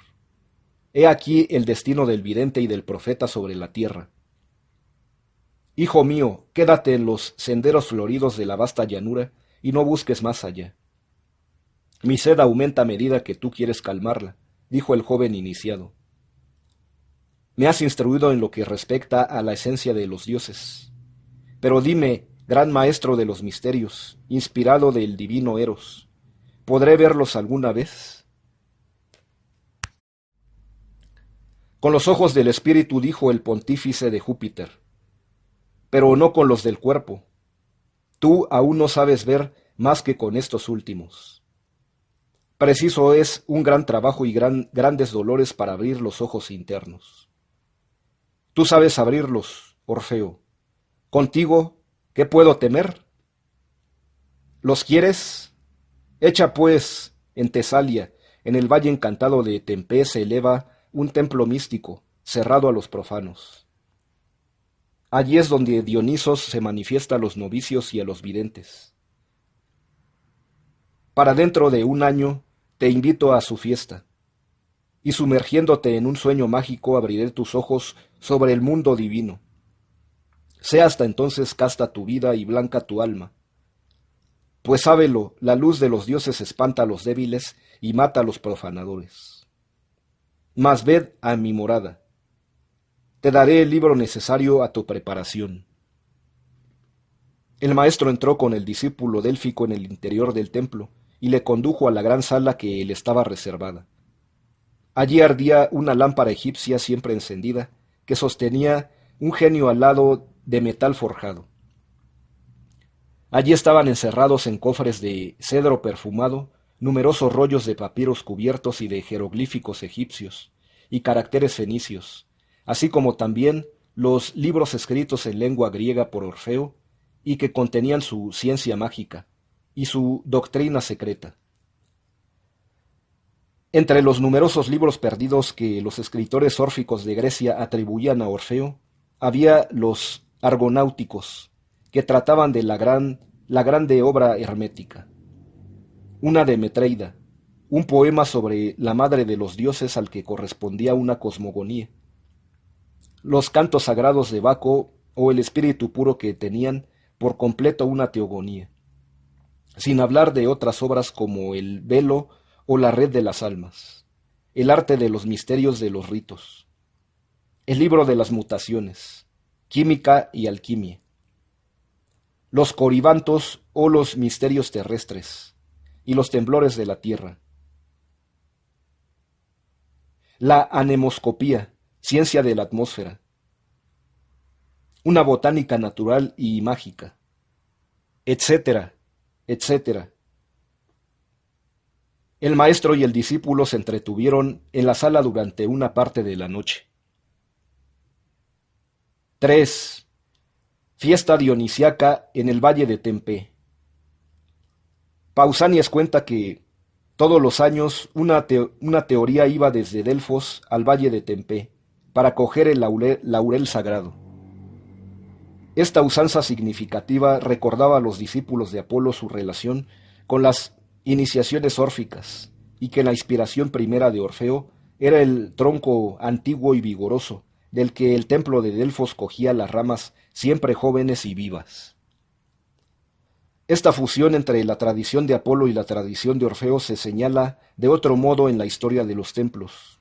He aquí el destino del vidente y del profeta sobre la tierra. Hijo mío, quédate en los senderos floridos de la vasta llanura y no busques más allá. Mi sed aumenta a medida que tú quieres calmarla, dijo el joven iniciado. Me has instruido en lo que respecta a la esencia de los dioses. Pero dime, gran maestro de los misterios, inspirado del divino Eros, ¿podré verlos alguna vez? Con los ojos del espíritu, dijo el pontífice de Júpiter, pero no con los del cuerpo. Tú aún no sabes ver más que con estos últimos. Preciso es un gran trabajo y grandes dolores para abrir los ojos internos. Tú sabes abrirlos, Orfeo. Contigo, ¿qué puedo temer? ¿Los quieres? Echa pues, en Tesalia, en el valle encantado de Tempe, se eleva un templo místico, cerrado a los profanos. Allí es donde Dionisos se manifiesta a los novicios y a los videntes. Para dentro de un año te invito a su fiesta, y sumergiéndote en un sueño mágico abriré tus ojos sobre el mundo divino. Sea hasta entonces casta tu vida y blanca tu alma. Pues sábelo, la luz de los dioses espanta a los débiles y mata a los profanadores. Mas ved a mi morada. Te daré el libro necesario a tu preparación. El maestro entró con el discípulo délfico en el interior del templo y le condujo a la gran sala que le estaba reservada. Allí ardía una lámpara egipcia siempre encendida, que sostenía un genio alado de metal forjado. Allí estaban encerrados en cofres de cedro perfumado numerosos rollos de papiros cubiertos y de jeroglíficos egipcios y caracteres fenicios, así como también los libros escritos en lengua griega por Orfeo y que contenían su ciencia mágica y su doctrina secreta. Entre los numerosos libros perdidos que los escritores órficos de Grecia atribuían a Orfeo, había los argonáuticos, que trataban de la grande obra hermética. Una Demetreida, un poema sobre la madre de los dioses al que correspondía una cosmogonía. Los cantos sagrados de Baco o el espíritu puro que tenían por completo una teogonía. Sin hablar de otras obras como el velo o la red de las almas, el arte de los misterios de los ritos, el libro de las mutaciones, química y alquimia, los coribantos o los misterios terrestres y los temblores de la tierra, la anemoscopía, ciencia de la atmósfera, una botánica natural y mágica, etcétera, etcétera. El maestro y el discípulo se entretuvieron en la sala durante una parte de la noche. 3. Fiesta dionisiaca en el valle de Tempe. Pausanias cuenta que todos los años una teoría iba desde Delfos al valle de Tempe para coger el laurel sagrado. Esta usanza significativa recordaba a los discípulos de Apolo su relación con las iniciaciones órficas, y que la inspiración primera de Orfeo era el tronco antiguo y vigoroso, del que el templo de Delfos cogía las ramas siempre jóvenes y vivas. Esta fusión entre la tradición de Apolo y la tradición de Orfeo se señala de otro modo en la historia de los templos.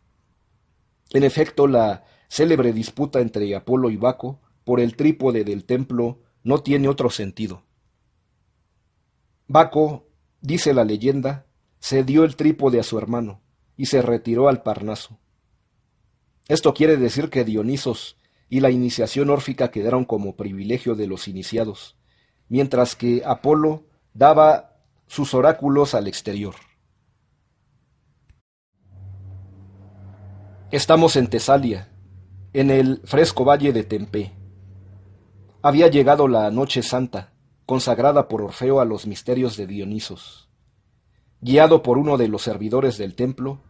En efecto, la célebre disputa entre Apolo y Baco por el trípode del templo no tiene otro sentido. Baco, dice la leyenda, cedió el trípode a su hermano y se retiró al Parnaso. Esto quiere decir que Dionisos y la iniciación órfica quedaron como privilegio de los iniciados, mientras que Apolo daba sus oráculos al exterior. Estamos en Tesalia, en el fresco valle de Tempe. Había llegado la noche santa, consagrada por Orfeo a los misterios de Dionisos. Guiado por uno de los servidores del templo,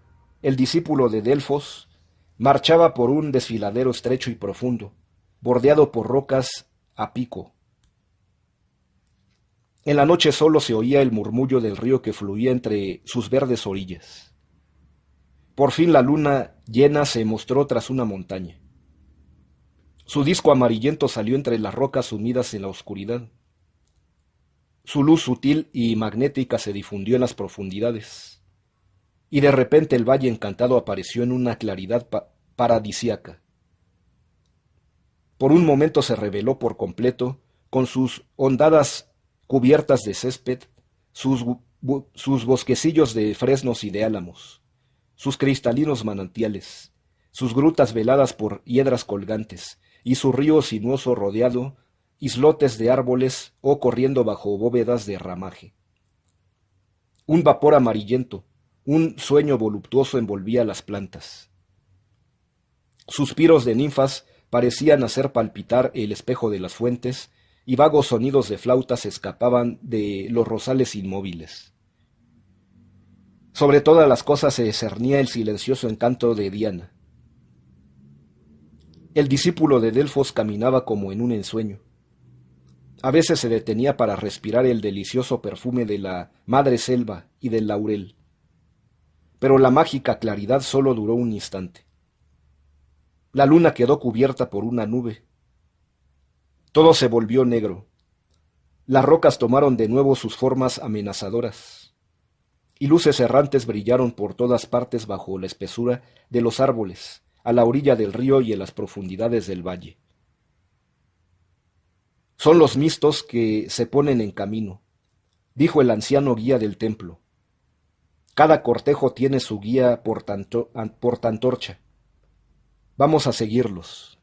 el discípulo de Delfos marchaba por un desfiladero estrecho y profundo, bordeado por rocas a pico. En la noche solo se oía el murmullo del río que fluía entre sus verdes orillas. Por fin la luna llena se mostró tras una montaña. Su disco amarillento salió entre las rocas sumidas en la oscuridad. Su luz sutil y magnética se difundió en las profundidades, y de repente el valle encantado apareció en una claridad paradisíaca. Por un momento se reveló por completo, con sus hondadas cubiertas de césped, sus bosquecillos de fresnos y de álamos, sus cristalinos manantiales, sus grutas veladas por hiedras colgantes, y su río sinuoso rodeado islotes de árboles o corriendo bajo bóvedas de ramaje. Un vapor amarillento, un sueño voluptuoso envolvía las plantas. Suspiros de ninfas parecían hacer palpitar el espejo de las fuentes, y vagos sonidos de flautas escapaban de los rosales inmóviles. Sobre todas las cosas se cernía el silencioso encanto de Diana. El discípulo de Delfos caminaba como en un ensueño. A veces se detenía para respirar el delicioso perfume de la madre selva y del laurel. Pero la mágica claridad solo duró un instante. La luna quedó cubierta por una nube. Todo se volvió negro. Las rocas tomaron de nuevo sus formas amenazadoras, y luces errantes brillaron por todas partes bajo la espesura de los árboles, a la orilla del río y en las profundidades del valle. Son los mistos que se ponen en camino, dijo el anciano guía del templo. Cada cortejo tiene su guía portantorcha. Vamos a seguirlos.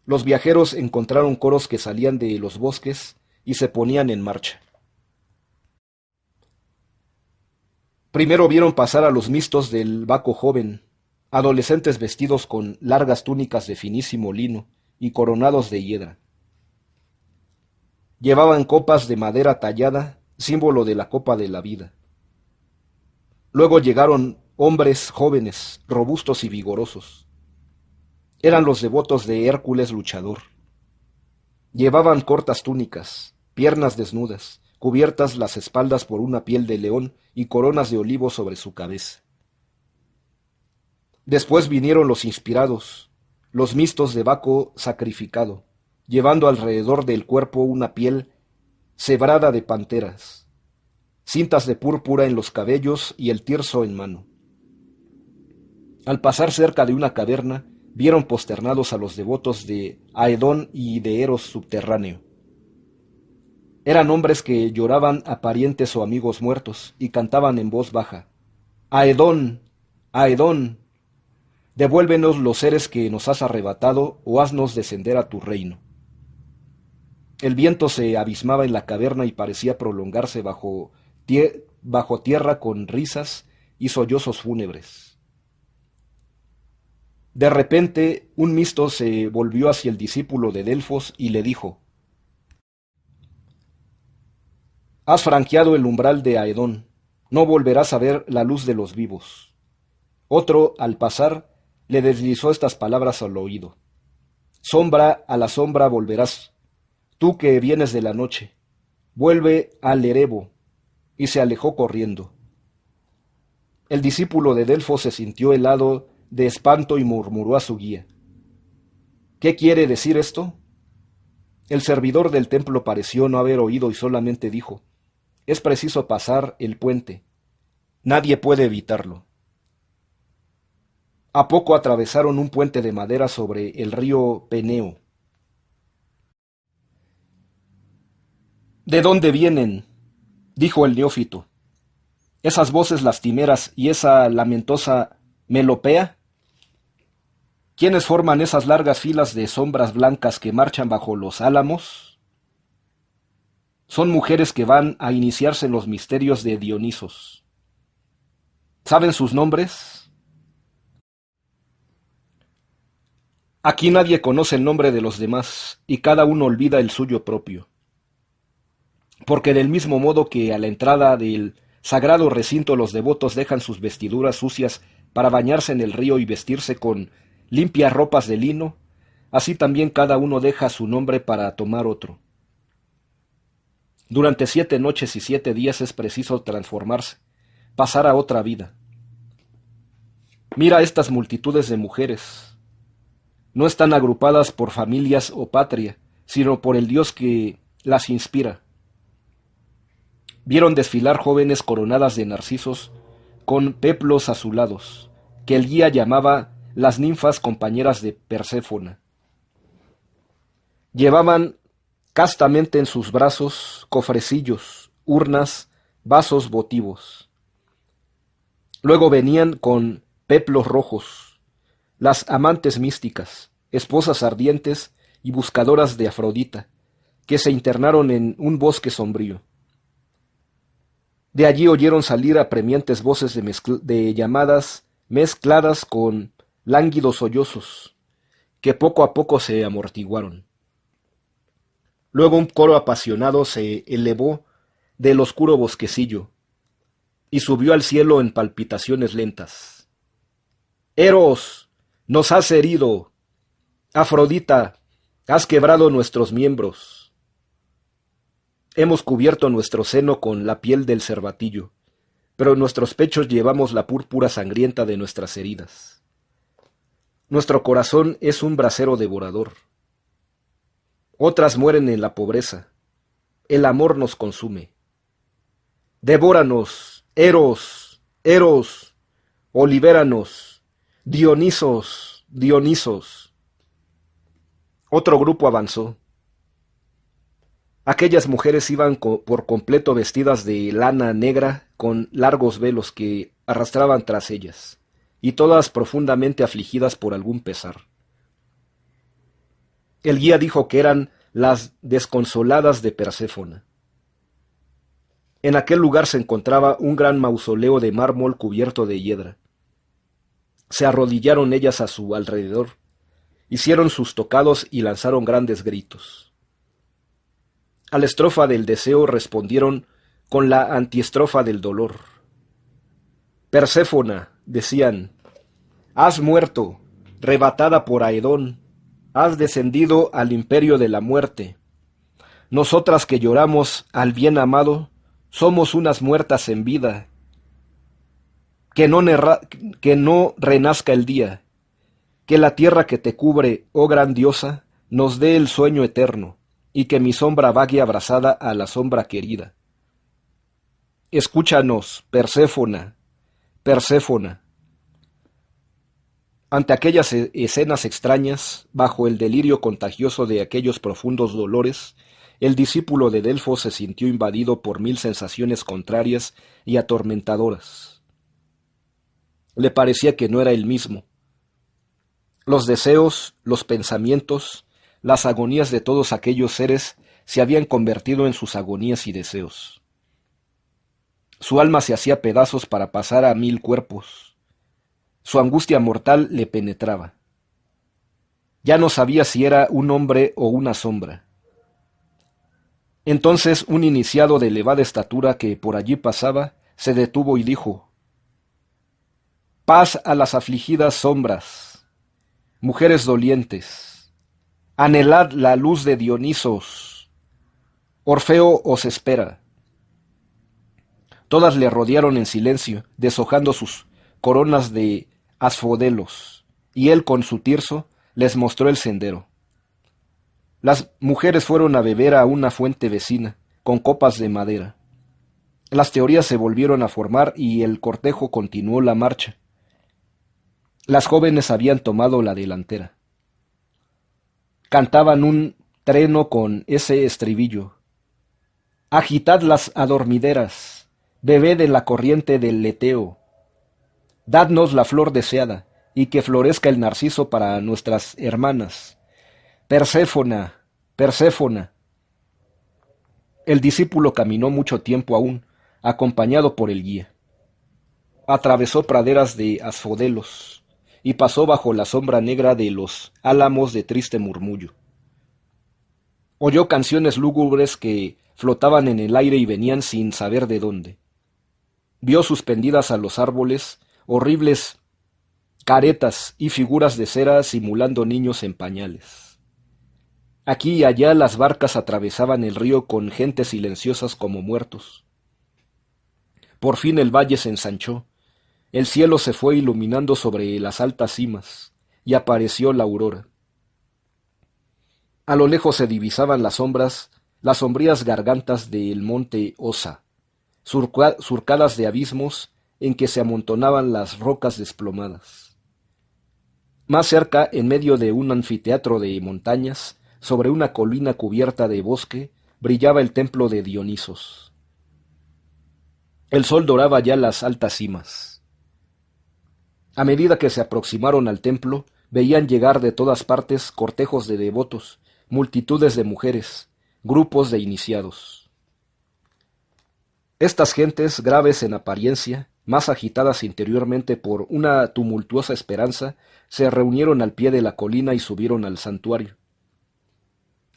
Los viajeros encontraron coros que salían de los bosques y se ponían en marcha. Primero vieron pasar a los mistos del Baco joven, adolescentes vestidos con largas túnicas de finísimo lino y coronados de hiedra. Llevaban copas de madera tallada, símbolo de la copa de la vida. Luego llegaron hombres jóvenes, robustos y vigorosos. Eran los devotos de Hércules luchador. Llevaban cortas túnicas, piernas desnudas, cubiertas las espaldas por una piel de león y coronas de olivo sobre su cabeza. Después vinieron los inspirados, los mistos de Baco sacrificado, llevando alrededor del cuerpo una piel cebrada de panteras, cintas de púrpura en los cabellos y el tirso en mano. Al pasar cerca de una caverna, vieron posternados a los devotos de Aedón y de Eros subterráneo. Eran hombres que lloraban a parientes o amigos muertos y cantaban en voz baja: «Aedón, Aedón, devuélvenos los seres que nos has arrebatado o haznos descender a tu reino». El viento se abismaba en la caverna y parecía prolongarse bajo tierra con risas y sollozos fúnebres. De repente, un misto se volvió hacia el discípulo de Delfos y le dijo: «Has franqueado el umbral de Aedón, no volverás a ver la luz de los vivos». Otro, al pasar, le deslizó estas palabras al oído: «Sombra a la sombra volverás, tú que vienes de la noche, vuelve al Erebo», y se alejó corriendo. El discípulo de Delfos se sintió helado de espanto y murmuró a su guía: «¿Qué quiere decir esto?». El servidor del templo pareció no haber oído y solamente dijo: «Es preciso pasar el puente. Nadie puede evitarlo». A poco atravesaron un puente de madera sobre el río Peneo. «¿De dónde vienen?», dijo el neófito, «esas voces lastimeras y esa lamentosa melopea. ¿Quiénes forman esas largas filas de sombras blancas que marchan bajo los álamos? Son mujeres que van a iniciarse en los misterios de Dionisos. ¿Saben sus nombres? Aquí nadie conoce el nombre de los demás y cada uno olvida el suyo propio. Porque del mismo modo que a la entrada del sagrado recinto los devotos dejan sus vestiduras sucias para bañarse en el río y vestirse con limpias ropas de lino, así también cada uno deja su nombre para tomar otro. Durante 7 noches y 7 días es preciso transformarse, pasar a otra vida. Mira estas multitudes de mujeres. No están agrupadas por familias o patria, sino por el Dios que las inspira. Vieron desfilar jóvenes coronadas de narcisos con peplos azulados, que el guía llamaba las ninfas compañeras de Perséfona. Llevaban castamente en sus brazos cofrecillos, urnas, vasos votivos. Luego venían con peplos rojos, las amantes místicas, esposas ardientes y buscadoras de Afrodita, que se internaron en un bosque sombrío. De allí oyeron salir apremiantes voces de llamadas mezcladas con lánguidos sollozos, que poco a poco se amortiguaron. Luego un coro apasionado se elevó del oscuro bosquecillo y subió al cielo en palpitaciones lentas. Eros, nos has herido. Afrodita, has quebrado nuestros miembros. Hemos cubierto nuestro seno con la piel del cervatillo, pero en nuestros pechos llevamos la púrpura sangrienta de nuestras heridas. Nuestro corazón es un brasero devorador. Otras mueren en la pobreza. El amor nos consume. Devóranos, Eros, Eros, o libéranos, Dionisos, Dionisos. Otro grupo avanzó. Aquellas mujeres iban por completo vestidas de lana negra con largos velos que arrastraban tras ellas, y todas profundamente afligidas por algún pesar. El guía dijo que eran las desconsoladas de Perséfona. En aquel lugar se encontraba un gran mausoleo de mármol cubierto de hiedra. Se arrodillaron ellas a su alrededor, hicieron sus tocados y lanzaron grandes gritos. A la estrofa del deseo respondieron con la antiestrofa del dolor. Perséfona, decían, has muerto, rebatada por Aedón, has descendido al imperio de la muerte. Nosotras que lloramos al bien amado, somos unas muertas en vida. Que no renazca el día, que la tierra que te cubre, oh gran diosa, nos dé el sueño eterno, y que mi sombra vague abrazada a la sombra querida. Escúchanos, Perséfona, Perséfona. Ante aquellas escenas extrañas, bajo el delirio contagioso de aquellos profundos dolores, el discípulo de Delfos se sintió invadido por 1000 sensaciones contrarias y atormentadoras. Le parecía que no era el mismo. Los deseos, los pensamientos, las agonías de todos aquellos seres se habían convertido en sus agonías y deseos. Su alma se hacía pedazos para pasar a 1000 cuerpos. Su angustia mortal le penetraba. Ya no sabía si era un hombre o una sombra. Entonces un iniciado de elevada estatura que por allí pasaba se detuvo y dijo: Paz a las afligidas sombras, mujeres dolientes, anhelad la luz de Dionisos, Orfeo os espera. Todas le rodearon en silencio, deshojando sus coronas de asfodelos, y él con su tirso les mostró el sendero. Las mujeres fueron a beber a una fuente vecina, con copas de madera. Las teorías se volvieron a formar y el cortejo continuó la marcha. Las jóvenes habían tomado la delantera. Cantaban un treno con ese estribillo: agitad las adormideras, bebed en la corriente del leteo, dadnos la flor deseada, y que florezca el narciso para nuestras hermanas. Perséfona, Perséfona. El discípulo caminó mucho tiempo aún, acompañado por el guía. Atravesó praderas de asfodelos y pasó bajo la sombra negra de los álamos de triste murmullo. Oyó canciones lúgubres que flotaban en el aire y venían sin saber de dónde. Vio suspendidas a los árboles horribles caretas y figuras de cera simulando niños en pañales. Aquí y allá las barcas atravesaban el río con gentes silenciosas como muertos. Por fin el valle se ensanchó, el cielo se fue iluminando sobre las altas cimas, y apareció la aurora. A lo lejos se divisaban las sombras, las sombrías gargantas del monte Osa, surcadas de abismos en que se amontonaban las rocas desplomadas. Más cerca, en medio de un anfiteatro de montañas, sobre una colina cubierta de bosque, brillaba el templo de Dionisos. El sol doraba ya las altas cimas. A medida que se aproximaron al templo, veían llegar de todas partes cortejos de devotos, multitudes de mujeres, grupos de iniciados. Estas gentes, graves en apariencia, más agitadas interiormente por una tumultuosa esperanza, se reunieron al pie de la colina y subieron al santuario.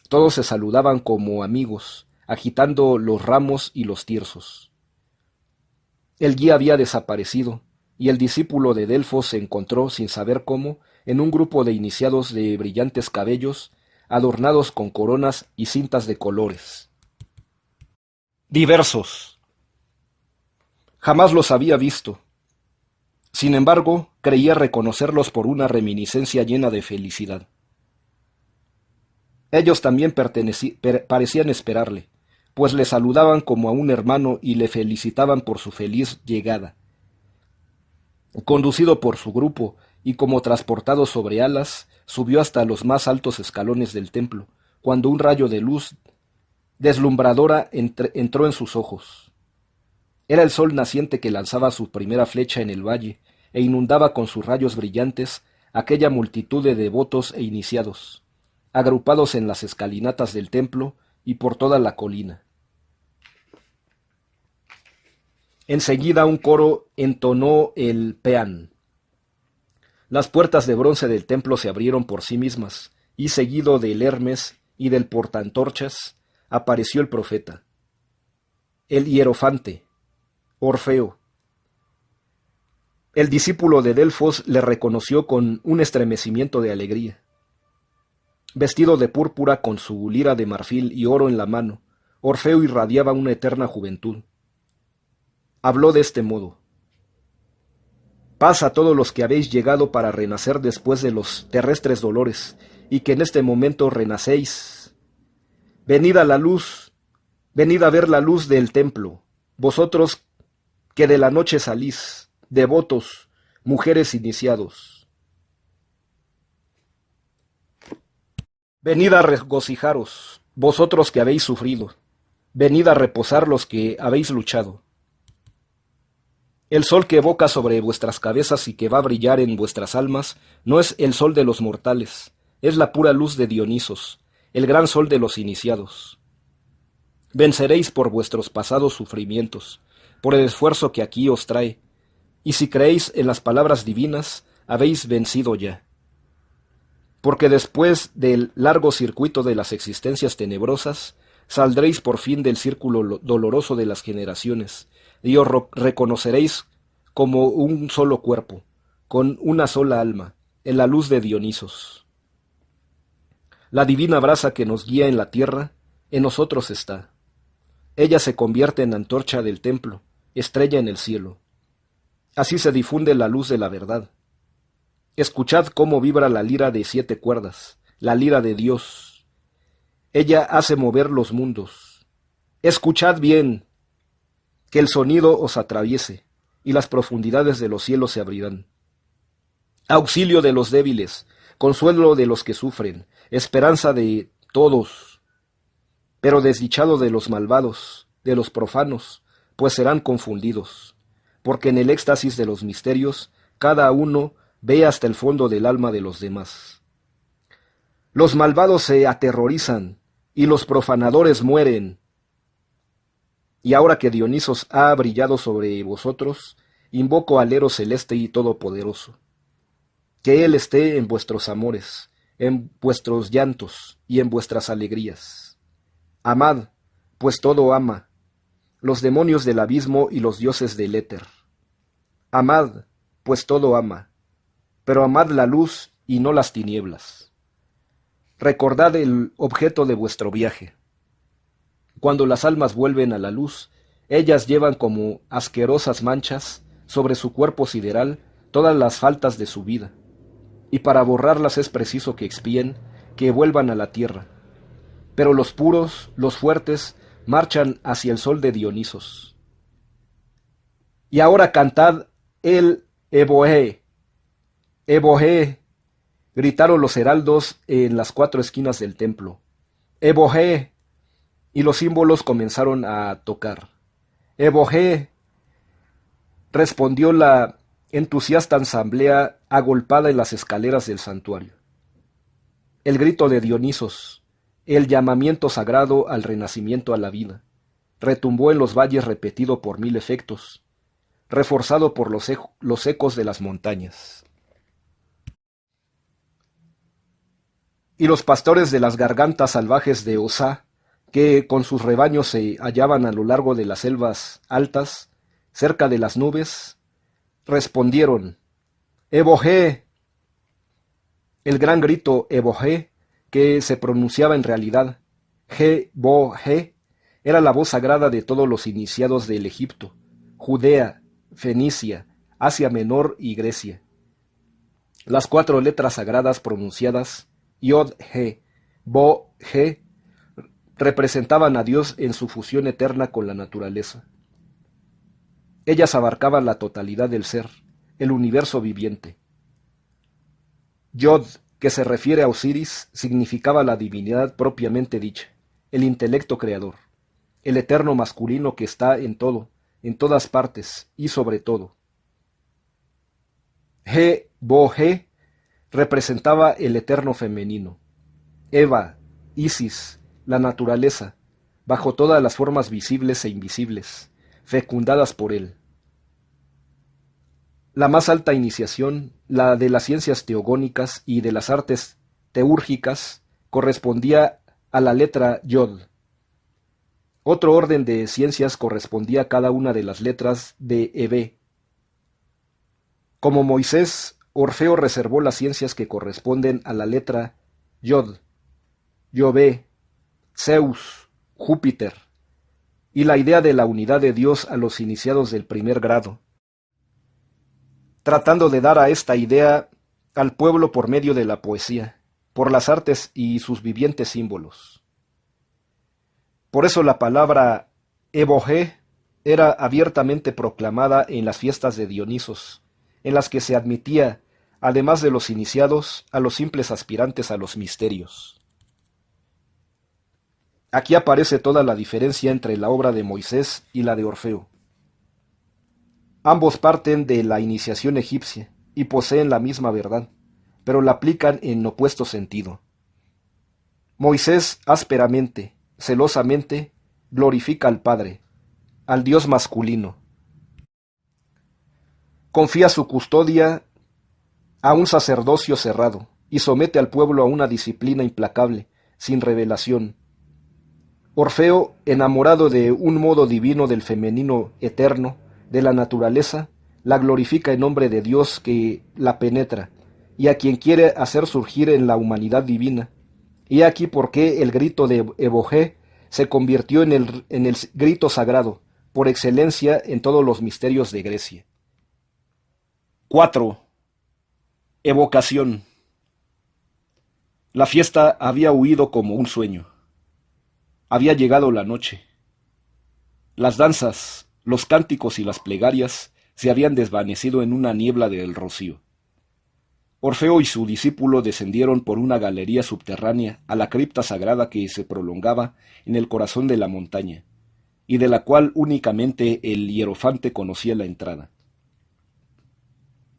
Todos se saludaban como amigos, agitando los ramos y los tirsos. El guía había desaparecido, y el discípulo de Delfos se encontró, sin saber cómo, en un grupo de iniciados de brillantes cabellos, adornados con coronas y cintas de colores diversos. Jamás los había visto. Sin embargo, creía reconocerlos por una reminiscencia llena de felicidad. Ellos también parecían esperarle, pues le saludaban como a un hermano y le felicitaban por su feliz llegada. Conducido por su grupo y como transportado sobre alas, subió hasta los más altos escalones del templo, cuando un rayo de luz deslumbradora entró en sus ojos. Era el sol naciente que lanzaba su primera flecha en el valle e inundaba con sus rayos brillantes aquella multitud de devotos e iniciados, agrupados en las escalinatas del templo y por toda la colina. Enseguida un coro entonó el peán. Las puertas de bronce del templo se abrieron por sí mismas, y seguido del Hermes y del portaantorchas, apareció el profeta, el hierofante, Orfeo. El discípulo de Delfos le reconoció con un estremecimiento de alegría. Vestido de púrpura con su lira de marfil y oro en la mano, Orfeo irradiaba una eterna juventud. Habló de este modo: paz a todos los que habéis llegado para renacer después de los terrestres dolores, y que en este momento renacéis. Venid a la luz, venid a ver la luz del templo, vosotros que de la noche salís, devotos, mujeres iniciados. Venid a regocijaros, vosotros que habéis sufrido, venid a reposar los que habéis luchado. El sol que evoca sobre vuestras cabezas y que va a brillar en vuestras almas no es el sol de los mortales, es la pura luz de Dionisos, el gran sol de los iniciados. Venceréis por vuestros pasados sufrimientos, por el esfuerzo que aquí os trae, y si creéis en las palabras divinas, habéis vencido ya. Porque después del largo circuito de las existencias tenebrosas, saldréis por fin del círculo doloroso de las generaciones, y os reconoceréis como un solo cuerpo, con una sola alma, en la luz de Dionisos. La divina brasa que nos guía en la tierra, en nosotros está. Ella se convierte en antorcha del templo, estrella en el cielo. Así se difunde la luz de la verdad. Escuchad cómo vibra la lira de 7 cuerdas, la lira de Dios. Ella hace mover los mundos. Escuchad bien, que el sonido os atraviese, y las profundidades de los cielos se abrirán. Auxilio de los débiles, consuelo de los que sufren, esperanza de todos, pero desdichado de los malvados, de los profanos, pues serán confundidos, porque en el éxtasis de los misterios, cada uno ve hasta el fondo del alma de los demás. Los malvados se aterrorizan, y los profanadores mueren. Y ahora que Dionisos ha brillado sobre vosotros, invoco al Eros celeste y todopoderoso. Que él esté en vuestros amores, en vuestros llantos y en vuestras alegrías. Amad, pues todo ama. los demonios del abismo y los dioses del éter. Amad, pues todo ama, pero amad la luz y no las tinieblas. Recordad el objeto de vuestro viaje. Cuando las almas vuelven a la luz, ellas llevan como asquerosas manchas sobre su cuerpo sideral todas las faltas de su vida, y para borrarlas es preciso que expíen, que vuelvan a la tierra. Pero los puros, los fuertes, marchan hacia el sol de Dionisos. Y ahora cantad el Eboé. Eboé, gritaron los heraldos en las 4 esquinas del templo. Eboé. Y los símbolos comenzaron a tocar. Eboé, respondió la entusiasta asamblea agolpada en las escaleras del santuario. El grito de Dionisos, el llamamiento sagrado al renacimiento a la vida, retumbó en los valles repetido por 1000 efectos, reforzado por los ecos de las montañas. Y los pastores de las gargantas salvajes de Osá, que con sus rebaños se hallaban a lo largo de las selvas altas, cerca de las nubes, respondieron, Eboé. El gran grito Eboé, que se pronunciaba en realidad Ge-bo-he, era la voz sagrada de todos los iniciados del Egipto, Judea, Fenicia, Asia Menor y Grecia. Las 4 letras sagradas pronunciadas, Yod-he, Bo-he, representaban a Dios en su fusión eterna con la naturaleza. Ellas abarcaban la totalidad del ser, el universo viviente. Yod, que se refiere a Osiris, significaba la divinidad propiamente dicha, el intelecto creador, el eterno masculino que está en todo, en todas partes y sobre todo. He-bo-he representaba el eterno femenino. Eva, Isis, la naturaleza, bajo todas las formas visibles e invisibles, fecundadas por él. La más alta iniciación, la de las ciencias teogónicas y de las artes teúrgicas, correspondía a la letra Yod. Otro orden de ciencias correspondía a cada una de las letras de Ebe. Como Moisés, Orfeo reservó las ciencias que corresponden a la letra Yod, Yobé, Zeus, Júpiter, y la idea de la unidad de Dios a los iniciados del primer grado, tratando de dar a esta idea al pueblo por medio de la poesía, por las artes y sus vivientes símbolos. Por eso la palabra Eboé era abiertamente proclamada en las fiestas de Dionisos, en las que se admitía, además de los iniciados, a los simples aspirantes a los misterios. Aquí aparece toda la diferencia entre la obra de Moisés y la de Orfeo. Ambos parten de la iniciación egipcia y poseen la misma verdad, pero la aplican en opuesto sentido. Moisés ásperamente, celosamente, glorifica al Padre, al Dios masculino. Confía su custodia a un sacerdocio cerrado y somete al pueblo a una disciplina implacable, sin revelación. Orfeo, enamorado de un modo divino del femenino eterno, de la naturaleza, la glorifica en nombre de Dios que la penetra, y a quien quiere hacer surgir en la humanidad divina. Y aquí por qué el grito de Eboé se convirtió en el grito sagrado, por excelencia en todos los misterios de Grecia. 4. Evocación. La fiesta había huido como un sueño. Había llegado la noche. Las danzas, los cánticos y las plegarias se habían desvanecido en una niebla del rocío. Orfeo y su discípulo descendieron por una galería subterránea a la cripta sagrada que se prolongaba en el corazón de la montaña, y de la cual únicamente el hierofante conocía la entrada.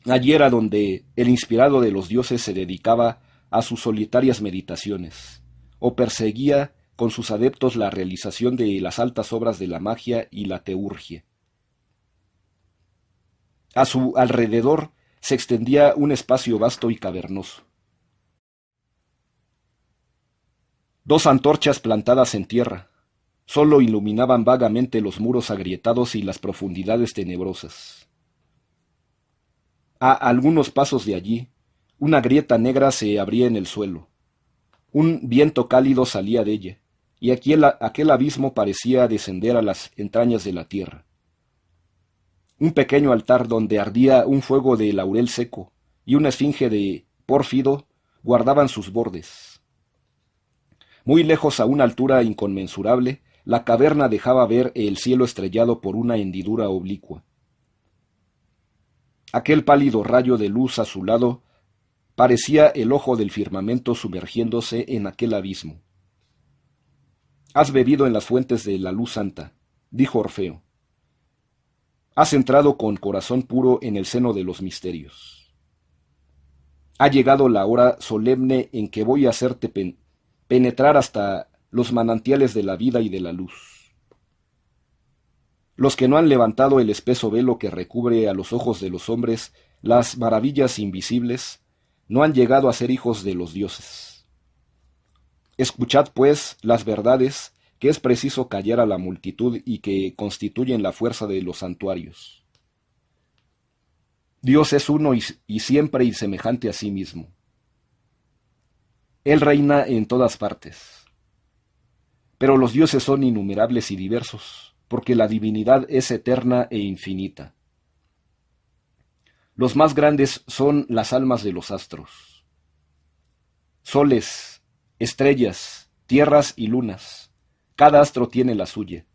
Allí era donde el inspirado de los dioses se dedicaba a sus solitarias meditaciones, o perseguía con sus adeptos la realización de las altas obras de la magia y la teurgia. A su alrededor se extendía un espacio vasto y cavernoso. 2 antorchas plantadas en tierra, Solo iluminaban vagamente los muros agrietados y las profundidades tenebrosas. A algunos pasos de allí, una grieta negra se abría en el suelo. Un viento cálido salía de ella, y aquel abismo parecía descender a las entrañas de la tierra. Un pequeño altar donde ardía un fuego de laurel seco y una esfinge de pórfido guardaban sus bordes. Muy lejos, a una altura inconmensurable, la caverna dejaba ver el cielo estrellado por una hendidura oblicua. Aquel pálido rayo de luz azulado parecía el ojo del firmamento sumergiéndose en aquel abismo. «Has bebido en las fuentes de la luz santa», dijo Orfeo. «Has entrado con corazón puro en el seno de los misterios. Ha llegado la hora solemne en que voy a hacerte penetrar hasta los manantiales de la vida y de la luz. Los que no han levantado el espeso velo que recubre a los ojos de los hombres las maravillas invisibles, no han llegado a ser hijos de los dioses. Escuchad, pues, las verdades que es preciso callar a la multitud y que constituyen la fuerza de los santuarios. Dios es uno y siempre y semejante a sí mismo. Él reina en todas partes. Pero los dioses son innumerables y diversos, porque la divinidad es eterna e infinita. Los más grandes son las almas de los astros. Soles, estrellas, tierras y lunas, cada astro tiene la suya,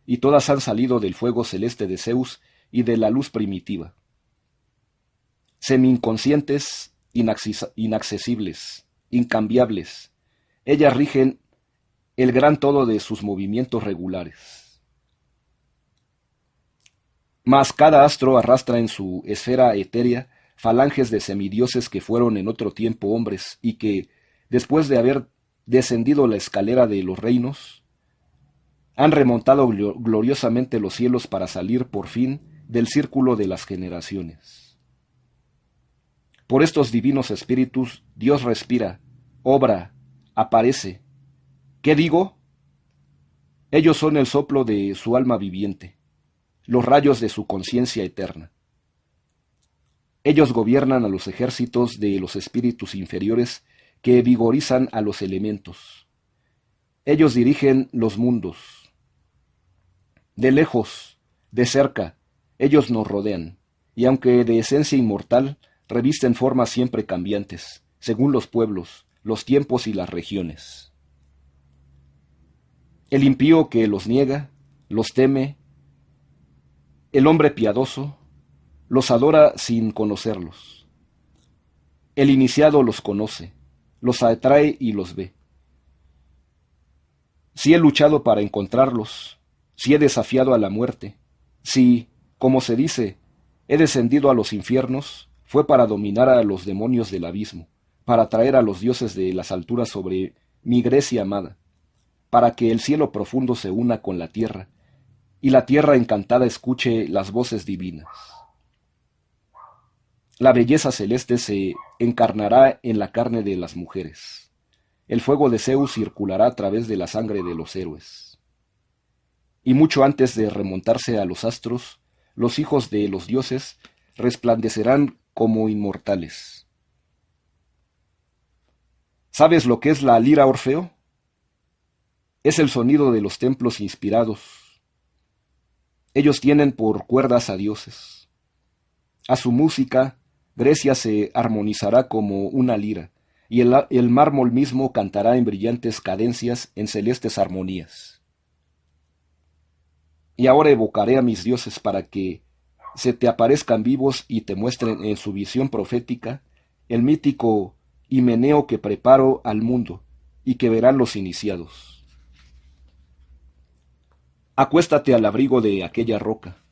y todas han salido del fuego celeste de Zeus y de la luz primitiva. Semi-inconscientes, inaccesibles, incambiables, ellas rigen el gran todo de sus movimientos regulares. Mas cada astro arrastra en su esfera etérea falanges de semidioses que fueron en otro tiempo hombres y que, después de haber descendido la escalera de los reinos, han remontado gloriosamente los cielos para salir por fin del círculo de las generaciones. Por estos divinos espíritus Dios respira, obra, aparece. ¿Qué digo? Ellos son el soplo de su alma viviente, los rayos de su conciencia eterna. Ellos gobiernan a los ejércitos de los espíritus inferiores que vigorizan a los elementos. Ellos dirigen los mundos. De lejos, de cerca, ellos nos rodean, y aunque de esencia inmortal, revisten formas siempre cambiantes, según los pueblos, los tiempos y las regiones. El impío que los niega, los teme, el hombre piadoso, los adora sin conocerlos. El iniciado los conoce, los atrae y los ve. Si he luchado para encontrarlos, si he desafiado a la muerte, si, como se dice, he descendido a los infiernos, fue para dominar a los demonios del abismo, para traer a los dioses de las alturas sobre mi Grecia amada, para que el cielo profundo se una con la tierra, y la tierra encantada escuche las voces divinas. La belleza celeste se encarnará en la carne de las mujeres. El fuego de Zeus circulará a través de la sangre de los héroes. Y mucho antes de remontarse a los astros, los hijos de los dioses resplandecerán como inmortales. ¿Sabes lo que es la lira, Orfeo? Es el sonido de los templos inspirados. Ellos tienen por cuerdas a dioses. A su música, Grecia se armonizará como una lira, y el mármol mismo cantará en brillantes cadencias, en celestes armonías. Y ahora evocaré a mis dioses para que se te aparezcan vivos y te muestren en su visión profética el mítico himeneo que preparo al mundo y que verán los iniciados. Acuéstate al abrigo de aquella roca.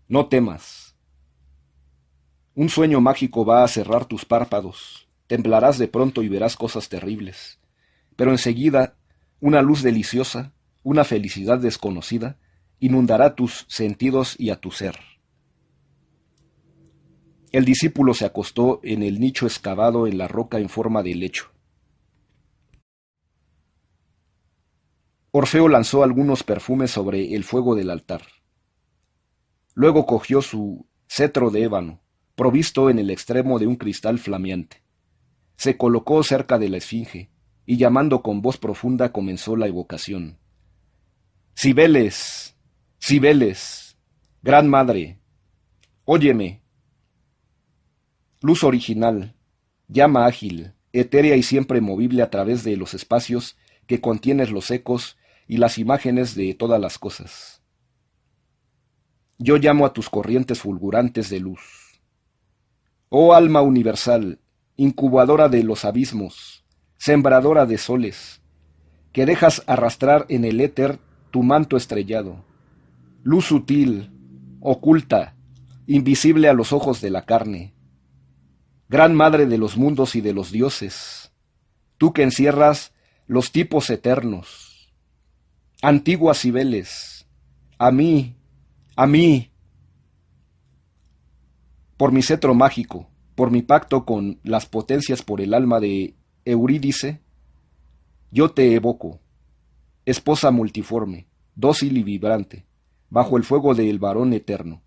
No temas. Un sueño mágico va a cerrar tus párpados. Temblarás de pronto y verás cosas terribles. Pero enseguida, una luz deliciosa, una felicidad desconocida, inundará tus sentidos y a tu ser. El discípulo se acostó en el nicho excavado en la roca en forma de lecho. Orfeo lanzó algunos perfumes sobre el fuego del altar. Luego cogió su cetro de ébano, provisto en el extremo de un cristal flameante. Se colocó cerca de la esfinge, y llamando con voz profunda comenzó la evocación. Cibeles, Cibeles, gran madre, óyeme. Luz original, llama ágil, etérea y siempre movible a través de los espacios que contienes los ecos y las imágenes de todas las cosas. Yo llamo a tus corrientes fulgurantes de luz. Oh alma universal, incubadora de los abismos, sembradora de soles, que dejas arrastrar en el éter tu manto estrellado. Luz sutil, oculta, invisible a los ojos de la carne. Gran madre de los mundos y de los dioses, tú que encierras los tipos eternos. Antiguas Cibeles, a mí, por mi cetro mágico, por mi pacto con las potencias por el alma de Eurídice, yo te evoco, esposa multiforme, dócil y vibrante, bajo el fuego del varón eterno.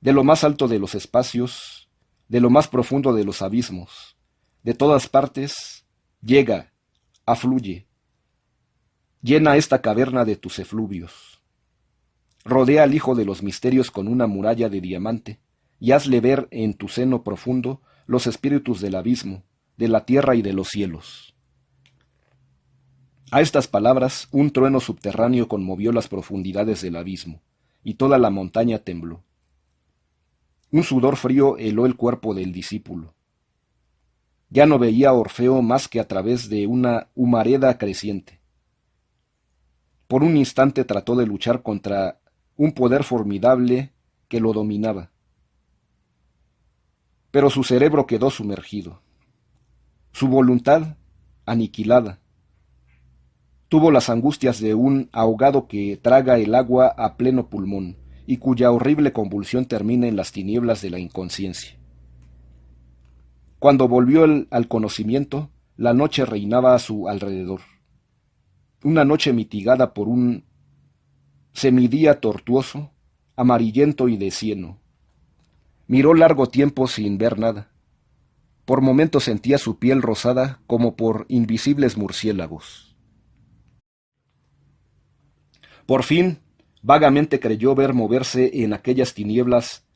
De lo más alto de los espacios, de lo más profundo de los abismos, de todas partes, llega, afluye, llena esta caverna de tus efluvios. Rodea al hijo de los misterios con una muralla de diamante, y hazle ver en tu seno profundo los espíritus del abismo, de la tierra y de los cielos. A estas palabras, un trueno subterráneo conmovió las profundidades del abismo, y toda la montaña tembló. Un sudor frío heló el cuerpo del discípulo. Ya no veía a Orfeo más que a través de una humareda creciente. Por un instante trató de luchar contra un poder formidable que lo dominaba. Pero su cerebro quedó sumergido, su voluntad aniquilada. Tuvo las angustias de un ahogado que traga el agua a pleno pulmón y cuya horrible convulsión termina en las tinieblas de la inconsciencia. Cuando volvió al conocimiento, la noche reinaba a su alrededor. Una noche mitigada por un semidía tortuoso, amarillento y de cieno. Miró largo tiempo sin ver nada. Por momentos sentía su piel rosada como por invisibles murciélagos. Por fin, vagamente creyó ver moverse en aquellas tinieblas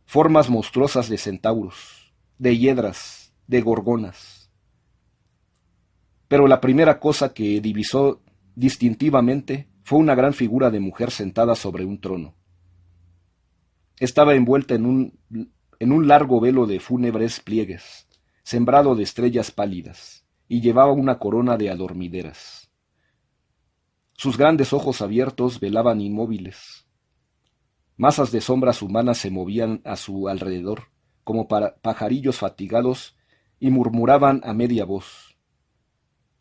formas monstruosas de centauros, de hiedras, de gorgonas. Pero la primera cosa que divisó distintivamente fue una gran figura de mujer sentada sobre un trono. Estaba envuelta en un largo velo de fúnebres pliegues, sembrado de estrellas pálidas, y llevaba una corona de adormideras. Sus grandes ojos abiertos velaban inmóviles. Masas de sombras humanas se movían a su alrededor, como pajarillos fatigados, y murmuraban a media voz.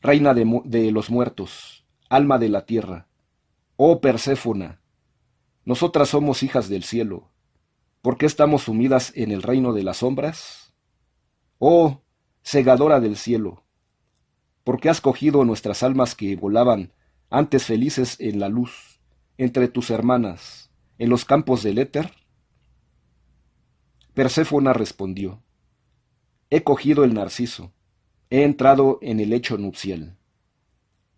Reina de los muertos, alma de la tierra, oh Perséfona, nosotras somos hijas del cielo. ¿Por qué estamos sumidas en el reino de las sombras? Oh, segadora del cielo, ¿por qué has cogido nuestras almas que volaban antes felices en la luz, entre tus hermanas, en los campos del éter? Perséfona respondió, he cogido el narciso, he entrado en el lecho nupcial,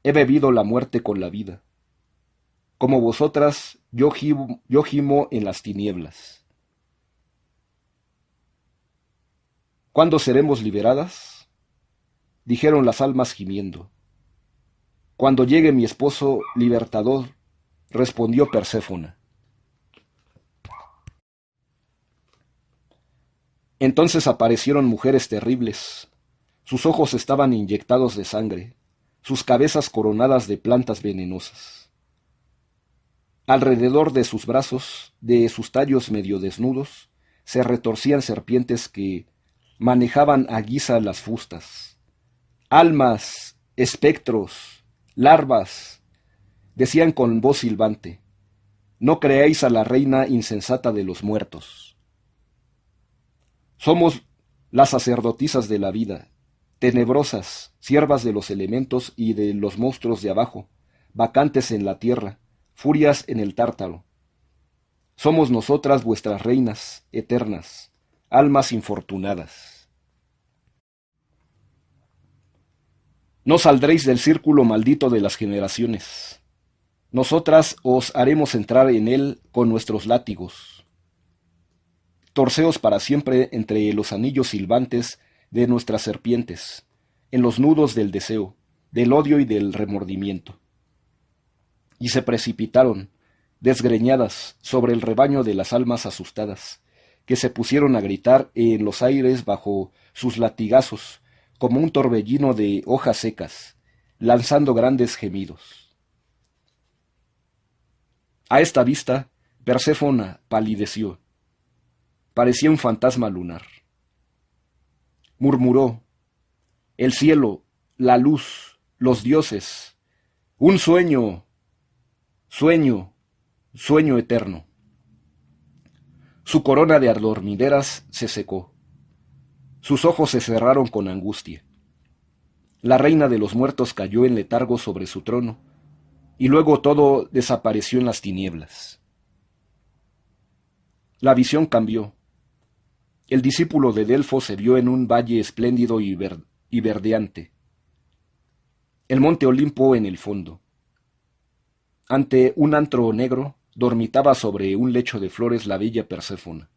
he bebido la muerte con la vida. Como vosotras, yo gimo en las tinieblas. ¿Cuándo seremos liberadas? Dijeron las almas gimiendo. Cuando llegue mi esposo libertador, respondió Perséfona. Entonces aparecieron mujeres terribles. Sus ojos estaban inyectados de sangre, sus cabezas coronadas de plantas venenosas. Alrededor de sus brazos, de sus tallos medio desnudos, se retorcían serpientes que manejaban a guisa las fustas. Almas, espectros, larvas, decían con voz silbante, no creáis a la reina insensata de los muertos. Somos las sacerdotisas de la vida, tenebrosas, siervas de los elementos y de los monstruos de abajo, vacantes en la tierra, furias en el tártaro. Somos nosotras vuestras reinas eternas, almas infortunadas. No saldréis del círculo maldito de las generaciones. Nosotras os haremos entrar en él con nuestros látigos. Torceos para siempre entre los anillos silbantes de nuestras serpientes, en los nudos del deseo, del odio y del remordimiento. Y se precipitaron, desgreñadas, sobre el rebaño de las almas asustadas, que se pusieron a gritar en los aires bajo sus latigazos, como un torbellino de hojas secas, lanzando grandes gemidos. A esta vista, Perséfona palideció. Parecía un fantasma lunar. Murmuró: el cielo, la luz, los dioses, un sueño, sueño, sueño eterno. Su corona de adormideras se secó. Sus ojos se cerraron con angustia. La reina de los muertos cayó en letargo sobre su trono, y luego todo desapareció en las tinieblas. La visión cambió. El discípulo de Delfos se vio en un valle espléndido y verdeante. El monte Olimpo en el fondo. Ante un antro negro, dormitaba sobre un lecho de flores la bella Perséfona.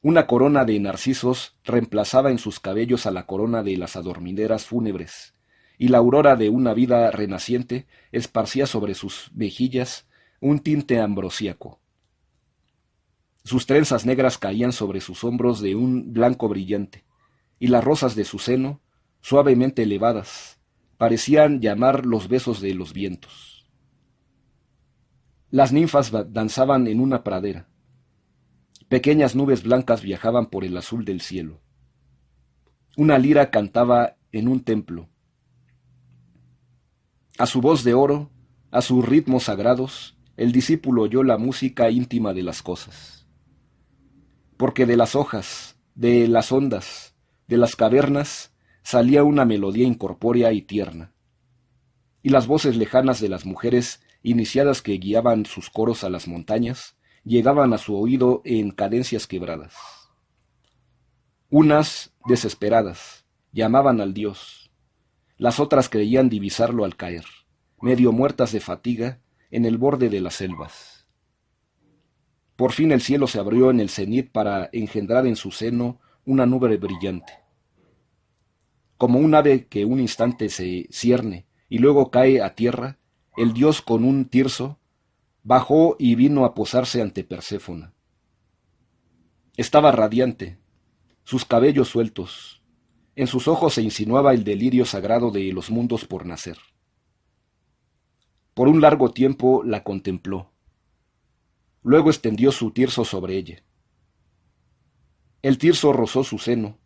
Una corona de narcisos reemplazaba en sus cabellos a la corona de las adormideras fúnebres, y la aurora de una vida renaciente esparcía sobre sus mejillas un tinte ambrosíaco. Sus trenzas negras caían sobre sus hombros de un blanco brillante, y las rosas de su seno, suavemente elevadas, parecían llamar los besos de los vientos. Las ninfas danzaban en una pradera. Pequeñas nubes blancas viajaban por el azul del cielo. Una lira cantaba en un templo. A su voz de oro, a sus ritmos sagrados, el discípulo oyó la música íntima de las cosas. Porque de las hojas, de las ondas, de las cavernas, salía una melodía incorpórea y tierna. Y las voces lejanas de las mujeres iniciadas que guiaban sus coros a las montañas, llegaban a su oído en cadencias quebradas. Unas, desesperadas, llamaban al dios. Las otras creían divisarlo al caer, medio muertas de fatiga, en el borde de las selvas. Por fin el cielo se abrió en el cenit para engendrar en su seno una nube brillante. Como un ave que un instante se cierne y luego cae a tierra, el dios con un tirso bajó y vino a posarse ante Perséfona. Estaba radiante, sus cabellos sueltos, en sus ojos se insinuaba el delirio sagrado de los mundos por nacer. Por un largo tiempo la contempló. Luego extendió su tirso sobre ella. El tirso rozó su seno.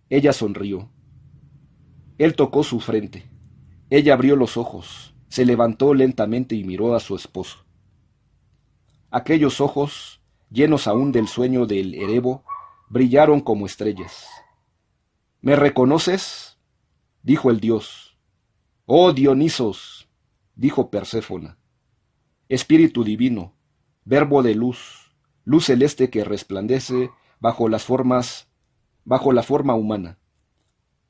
Ella sonrió. Él tocó su frente. Ella abrió los ojos, se levantó lentamente y miró a su esposo. Aquellos ojos, llenos aún del sueño del erebo, brillaron como estrellas. ¿Me reconoces?, dijo el dios. Oh, Dionisos, dijo Perséfona. Espíritu divino, verbo de luz, luz celeste que resplandece bajo la forma humana.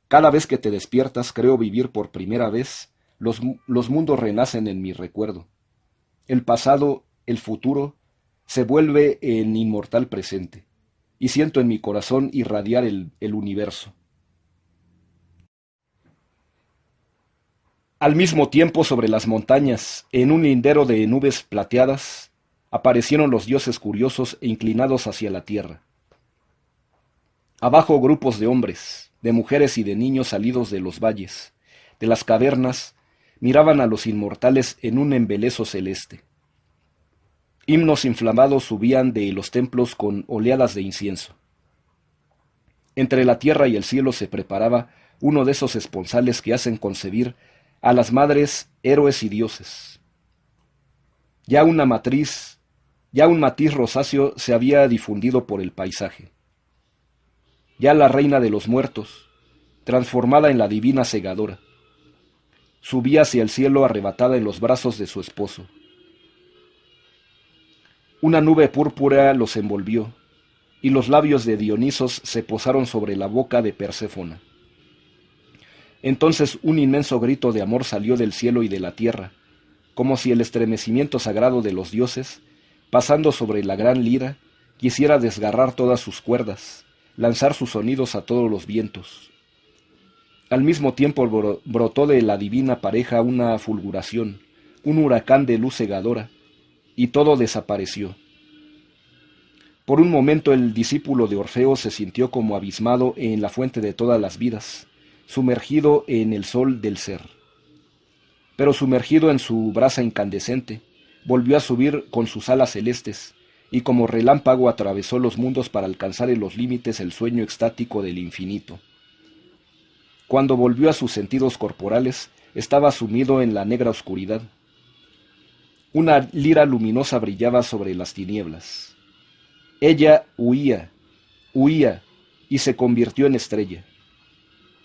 Cada vez que te despiertas creo vivir por primera vez, los mundos renacen en mi recuerdo. El pasado, el futuro, se vuelve en inmortal presente, y siento en mi corazón irradiar el universo. Al mismo tiempo, sobre las montañas, en un lindero de nubes plateadas, aparecieron los dioses curiosos e inclinados hacia la tierra. Abajo grupos de hombres, de mujeres y de niños salidos de los valles, de las cavernas, miraban a los inmortales en un embeleso celeste. Himnos inflamados subían de los templos con oleadas de incienso. Entre la tierra y el cielo se preparaba uno de esos esponsales que hacen concebir a las madres, héroes y dioses. Ya un matiz rosáceo se había difundido por el paisaje. Ya la reina de los muertos, transformada en la divina segadora. Subía hacia el cielo arrebatada en los brazos de su esposo. Una nube púrpura los envolvió, y los labios de Dionisos se posaron sobre la boca de Perséfona. Entonces un inmenso grito de amor salió del cielo y de la tierra, como si el estremecimiento sagrado de los dioses, pasando sobre la gran lira, quisiera desgarrar todas sus cuerdas, lanzar sus sonidos a todos los vientos. Al mismo tiempo brotó de la divina pareja una fulguración, un huracán de luz cegadora, y todo desapareció. Por un momento el discípulo de Orfeo se sintió como abismado en la fuente de todas las vidas, sumergido en el sol del ser. Pero sumergido en su brasa incandescente, volvió a subir con sus alas celestes, y como relámpago atravesó los mundos para alcanzar en los límites el sueño extático del infinito. Cuando volvió a sus sentidos corporales, estaba sumido en la negra oscuridad. Una lira luminosa brillaba sobre las tinieblas. Ella huía, y se convirtió en estrella.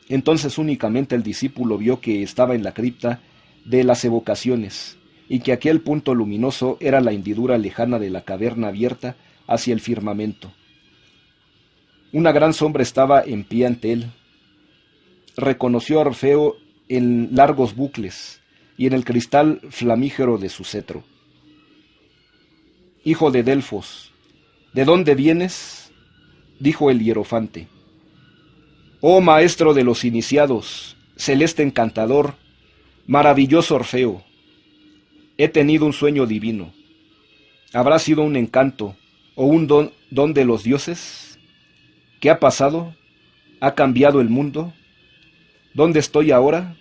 Entonces únicamente el discípulo vio que estaba en la cripta de las evocaciones, y que aquel punto luminoso era la hendidura lejana de la caverna abierta hacia el firmamento. Una gran sombra estaba en pie ante él. Reconoció a Orfeo en largos bucles y en el cristal flamígero de su cetro. «Hijo de Delfos, ¿de dónde vienes?», dijo el hierofante. «Oh maestro de los iniciados, celeste encantador, maravilloso Orfeo, he tenido un sueño divino. ¿Habrá sido un encanto o un don de los dioses? ¿Qué ha pasado? ¿Ha cambiado el mundo? ¿Dónde estoy ahora?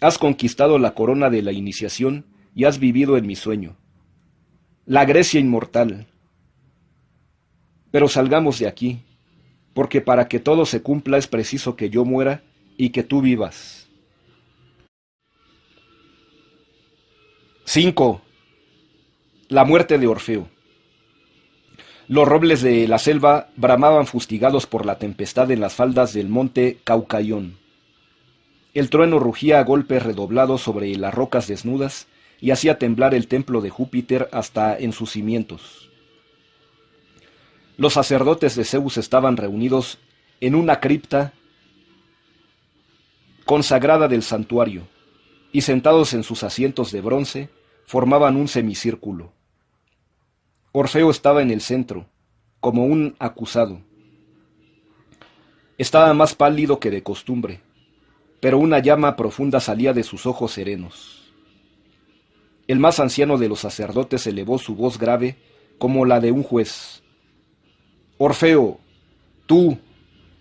Has conquistado la corona de la iniciación y has vivido en mi sueño. La Grecia inmortal. Pero salgamos de aquí, porque para que todo se cumpla es preciso que yo muera y que tú vivas». 5. La muerte de Orfeo. Los robles de la selva bramaban fustigados por la tempestad en las faldas del monte Caucaión. El trueno rugía a golpes redoblados sobre las rocas desnudas y hacía temblar el templo de Júpiter hasta en sus cimientos. Los sacerdotes de Zeus estaban reunidos en una cripta consagrada del santuario, y sentados en sus asientos de bronce, formaban un semicírculo. Orfeo estaba en el centro, como un acusado. Estaba más pálido que de costumbre, pero una llama profunda salía de sus ojos serenos. El más anciano de los sacerdotes elevó su voz grave como la de un juez. «Orfeo, tú,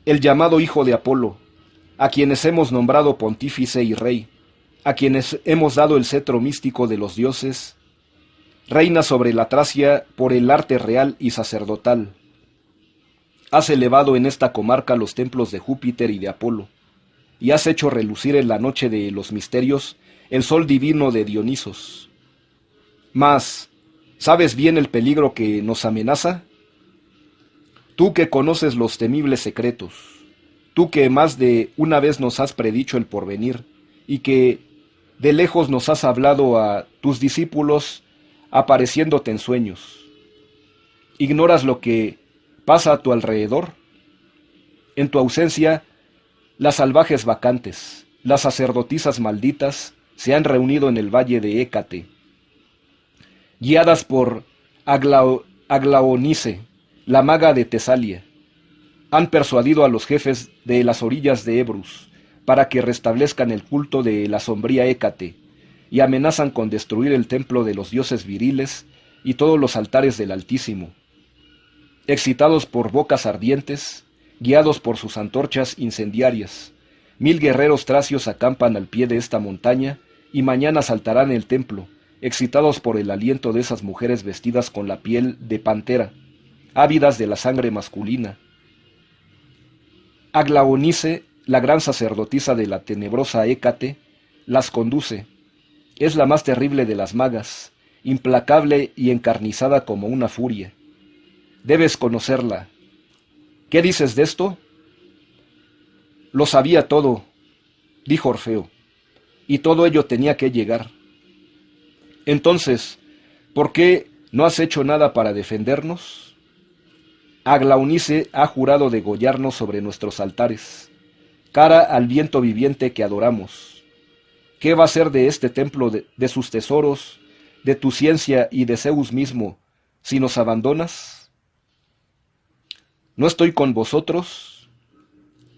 el llamado hijo de Apolo, a quienes hemos nombrado pontífice y rey, a quienes hemos dado el cetro místico de los dioses, reina sobre la Tracia por el arte real y sacerdotal. Has elevado en esta comarca los templos de Júpiter y de Apolo, y has hecho relucir en la noche de los misterios el sol divino de Dionisos. Mas, ¿sabes bien el peligro que nos amenaza? Tú que conoces los temibles secretos, tú que más de una vez nos has predicho el porvenir, y que de lejos nos has hablado a tus discípulos apareciéndote en sueños. ¿Ignoras lo que pasa a tu alrededor? En tu ausencia, las salvajes bacantes, las sacerdotisas malditas, se han reunido en el valle de Hécate. Guiadas por Aglaonice, la maga de Tesalia, han persuadido a los jefes de las orillas de Ebrus para que restablezcan el culto de la sombría Hécate, y amenazan con destruir el templo de los dioses viriles y todos los altares del Altísimo. Excitados por bocas ardientes, guiados por sus antorchas incendiarias, 1000 guerreros tracios acampan al pie de esta montaña y mañana asaltarán el templo, excitados por el aliento de esas mujeres vestidas con la piel de pantera, ávidas de la sangre masculina. Aglaonice, la gran sacerdotisa de la tenebrosa Hécate, las conduce. Es la más terrible de las magas, implacable y encarnizada como una furia. Debes conocerla. ¿Qué dices de esto? Lo sabía todo, dijo Orfeo, y todo ello tenía que llegar. Entonces, ¿por qué no has hecho nada para defendernos? Aglaonice ha jurado degollarnos sobre nuestros altares, cara al viento viviente que adoramos. ¿Qué va a ser de este templo, de sus tesoros, de tu ciencia y de Zeus mismo, si nos abandonas? ¿No estoy con vosotros?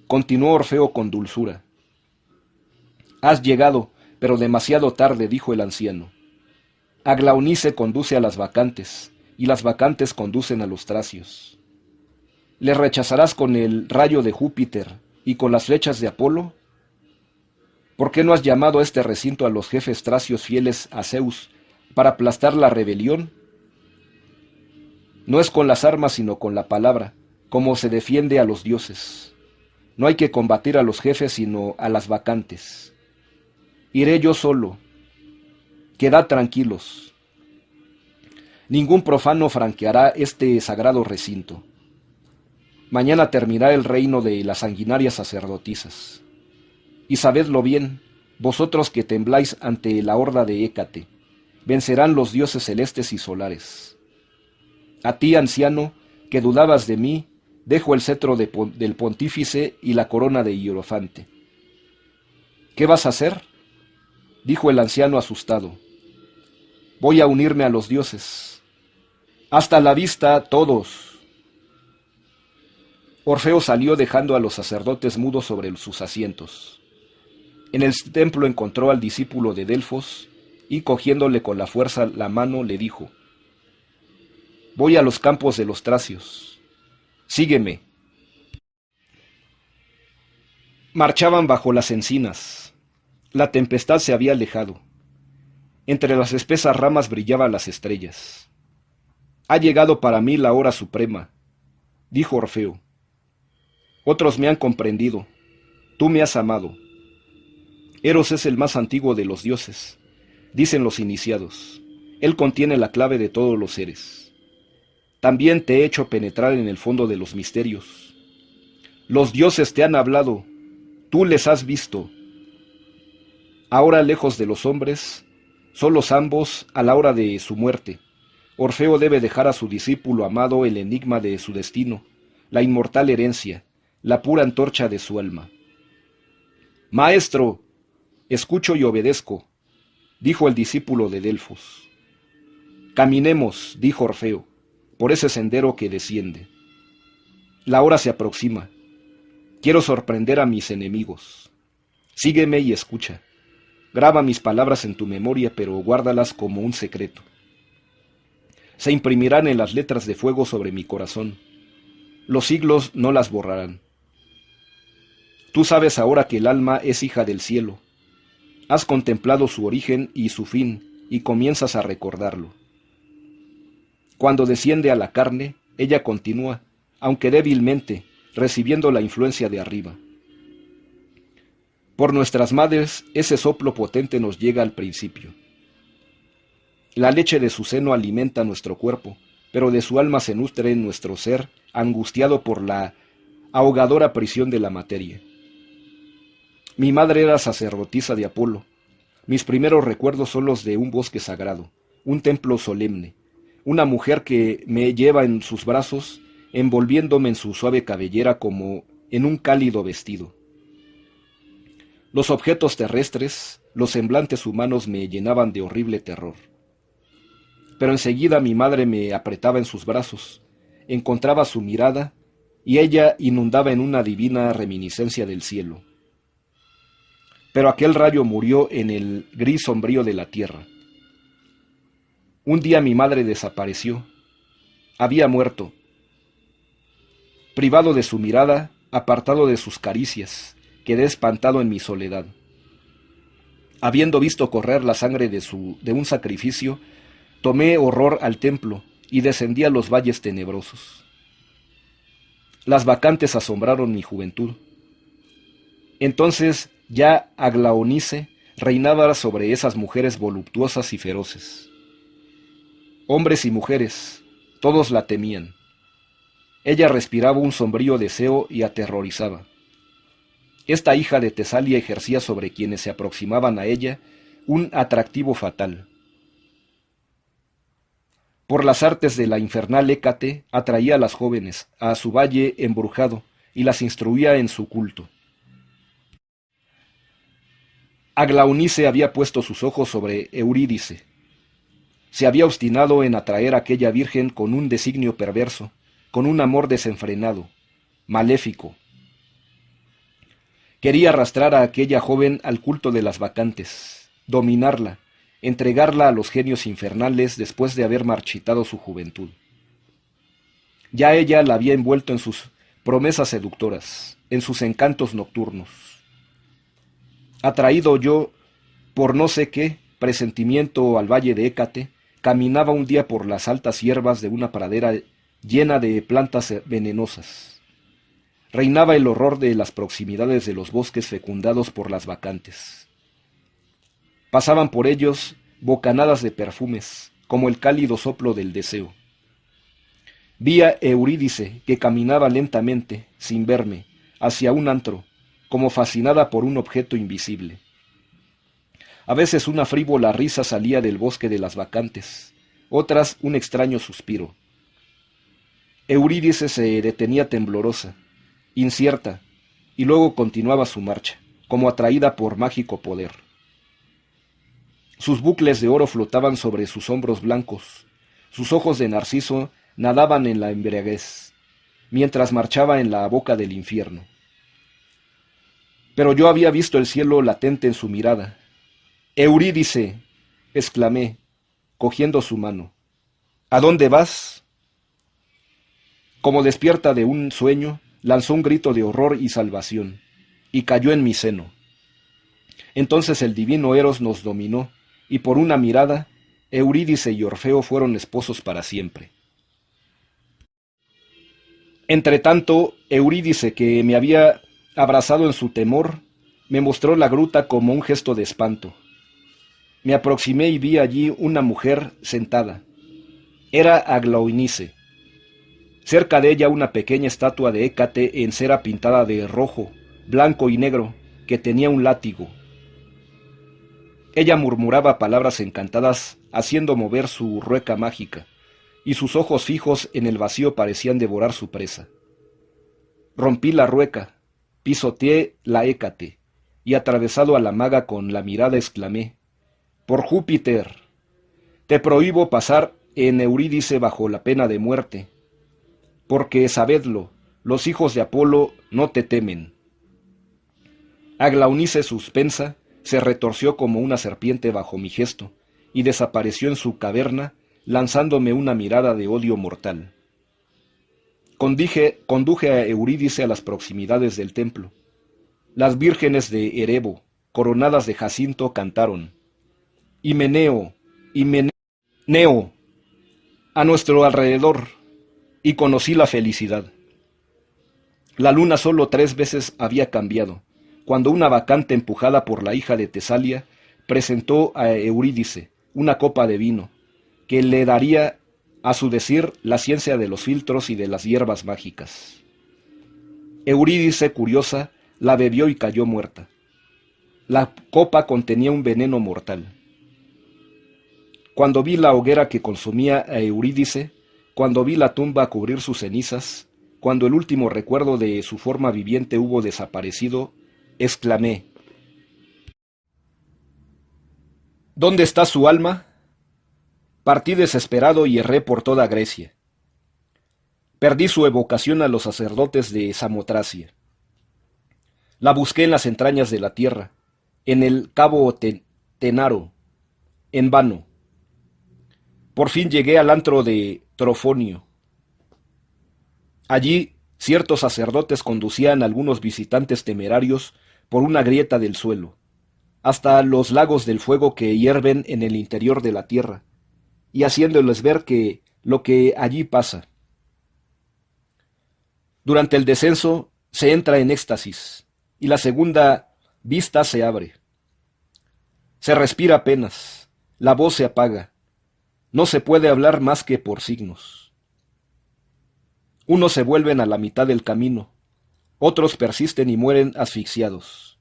Continuó Orfeo con dulzura. Has llegado, pero demasiado tarde, dijo el anciano. Aglaonice conduce a las bacantes, y las bacantes conducen a los tracios. ¿Le rechazarás con el rayo de Júpiter y con las flechas de Apolo? ¿Por qué no has llamado a este recinto a los jefes tracios fieles a Zeus para aplastar la rebelión? No es con las armas sino con la palabra, como se defiende a los dioses. No hay que combatir a los jefes sino a las bacantes. Iré yo solo. Quedad tranquilos. Ningún profano franqueará este sagrado recinto. Mañana terminará el reino de las sanguinarias sacerdotisas. Y sabedlo bien, vosotros que tembláis ante la horda de Hécate, vencerán los dioses celestes y solares. A ti, anciano, que dudabas de mí, dejo el cetro del pontífice y la corona de hierofante. ¿Qué vas a hacer? Dijo el anciano asustado. Voy a unirme a los dioses. Hasta la vista, todos. Orfeo salió dejando a los sacerdotes mudos sobre sus asientos. En el templo encontró al discípulo de Delfos y, cogiéndole con la fuerza la mano, le dijo: Voy a los campos de los tracios. Sígueme. Marchaban bajo las encinas. La tempestad se había alejado. Entre las espesas ramas brillaban las estrellas. Ha llegado para mí la hora suprema, dijo Orfeo. Otros me han comprendido. Tú me has amado. Eros es el más antiguo de los dioses, dicen los iniciados. Él contiene la clave de todos los seres. También te he hecho penetrar en el fondo de los misterios. Los dioses te han hablado, tú les has visto. Ahora, lejos de los hombres, solos ambos a la hora de su muerte, Orfeo debe dejar a su discípulo amado el enigma de su destino, la inmortal herencia, la pura antorcha de su alma. Maestro, escucho y obedezco, dijo el discípulo de Delfos. Caminemos, dijo Orfeo, por ese sendero que desciende. La hora se aproxima. Quiero sorprender a mis enemigos. Sígueme y escucha. Graba mis palabras en tu memoria, pero guárdalas como un secreto. Se imprimirán en las letras de fuego sobre mi corazón. Los siglos no las borrarán. Tú sabes ahora que el alma es hija del cielo. Has contemplado su origen y su fin, y comienzas a recordarlo. Cuando desciende a la carne, ella continúa, aunque débilmente, recibiendo la influencia de arriba. Por nuestras madres, ese soplo potente nos llega al principio. La leche de su seno alimenta nuestro cuerpo, pero de su alma se nutre nuestro ser, angustiado por la ahogadora prisión de la materia. Mi madre era sacerdotisa de Apolo. Mis primeros recuerdos son los de un bosque sagrado, un templo solemne, una mujer que me lleva en sus brazos, envolviéndome en su suave cabellera como en un cálido vestido. Los objetos terrestres, los semblantes humanos me llenaban de horrible terror. Pero enseguida mi madre me apretaba en sus brazos, encontraba su mirada, y ella inundaba en una divina reminiscencia del cielo. Pero aquel rayo murió en el gris sombrío de la tierra. Un día mi madre desapareció. Había muerto. Privado de su mirada, apartado de sus caricias, quedé espantado en mi soledad. Habiendo visto correr la sangre de un sacrificio, tomé horror al templo y descendí a los valles tenebrosos. Las bacantes asombraron mi juventud. Entonces ya Aglaonice reinaba sobre esas mujeres voluptuosas y feroces. Hombres y mujeres, todos la temían. Ella respiraba un sombrío deseo y aterrorizaba. esta hija de Tesalia ejercía sobre quienes se aproximaban a ella un atractivo fatal. Por las artes de la infernal Hécate atraía a las jóvenes a su valle embrujado y las instruía en su culto. Aglaonice había puesto sus ojos sobre Eurídice. Se había obstinado en atraer a aquella virgen con un designio perverso, con un amor desenfrenado, maléfico. Quería arrastrar a aquella joven al culto de las bacantes, dominarla, entregarla a los genios infernales después de haber marchitado su juventud. Ya ella la había envuelto en sus promesas seductoras, en sus encantos nocturnos. Atraído yo, por no sé qué presentimiento al valle de Hécate, caminaba un día por las altas hierbas de una pradera llena de plantas venenosas. Reinaba el horror de las proximidades de los bosques fecundados por las bacantes. Pasaban por ellos bocanadas de perfumes, como el cálido soplo del deseo. Vi a Eurídice, que caminaba lentamente, sin verme, hacia un antro, como fascinada por un objeto invisible. A veces una frívola risa salía del bosque de las bacantes, otras un extraño suspiro. Eurídice se detenía temblorosa, incierta, y luego continuaba su marcha, como atraída por mágico poder. Sus bucles de oro flotaban sobre sus hombros blancos, sus ojos de narciso nadaban en la embriaguez, mientras marchaba en la boca del infierno. Pero yo había visto el cielo latente en su mirada. «Eurídice», exclamé, cogiendo su mano. «¿A dónde vas?» Como despierta de un sueño, lanzó un grito de horror y salvación, y cayó en mi seno. Entonces el divino Eros nos dominó, y por una mirada, Eurídice y Orfeo fueron esposos para siempre. Entretanto, Eurídice, que me había abrazado en su temor, me mostró la gruta como un gesto de espanto. Me aproximé y vi allí una mujer sentada. Era Aglaonice. Cerca de ella una pequeña estatua de Hécate en cera pintada de rojo, blanco y negro, que tenía un látigo. Ella murmuraba palabras encantadas, haciendo mover su rueca mágica, y sus ojos fijos en el vacío parecían devorar su presa. Rompí la rueca, pisoteé la Hécate, y atravesado a la maga con la mirada exclamé: «Por Júpiter, te prohíbo pasar en Eurídice bajo la pena de muerte, porque, sabedlo, los hijos de Apolo no te temen». Aglaonice, suspensa, se retorció como una serpiente bajo mi gesto, y desapareció en su caverna, lanzándome una mirada de odio mortal. Conduje a Eurídice a las proximidades del templo. Las vírgenes de Erebo, coronadas de jacinto, cantaron: «Himeneo, Himeneo», a nuestro alrededor, y conocí la felicidad. La luna solo 3 veces había cambiado, cuando una bacante empujada por la hija de Tesalia presentó a Eurídice una copa de vino, que le daría, a su decir, la ciencia de los filtros y de las hierbas mágicas. Eurídice, curiosa, la bebió y cayó muerta. La copa contenía un veneno mortal. Cuando vi la hoguera que consumía a Eurídice, cuando vi la tumba cubrir sus cenizas, cuando el último recuerdo de su forma viviente hubo desaparecido, exclamé: «¿Dónde está su alma?». Partí desesperado y erré por toda Grecia. Perdí su evocación a los sacerdotes de Samotracia. La busqué en las entrañas de la tierra, en el cabo Tenaro, en vano. Por fin llegué al antro de Trofonio. Allí ciertos sacerdotes conducían a algunos visitantes temerarios por una grieta del suelo, hasta los lagos del fuego que hierven en el interior de la tierra, y haciéndoles ver que lo que allí pasa. Durante el descenso se entra en éxtasis, y la segunda vista se abre. Se respira apenas, la voz se apaga, no se puede hablar más que por signos. Unos se vuelven a la mitad del camino, Otros persisten y mueren asfixiados.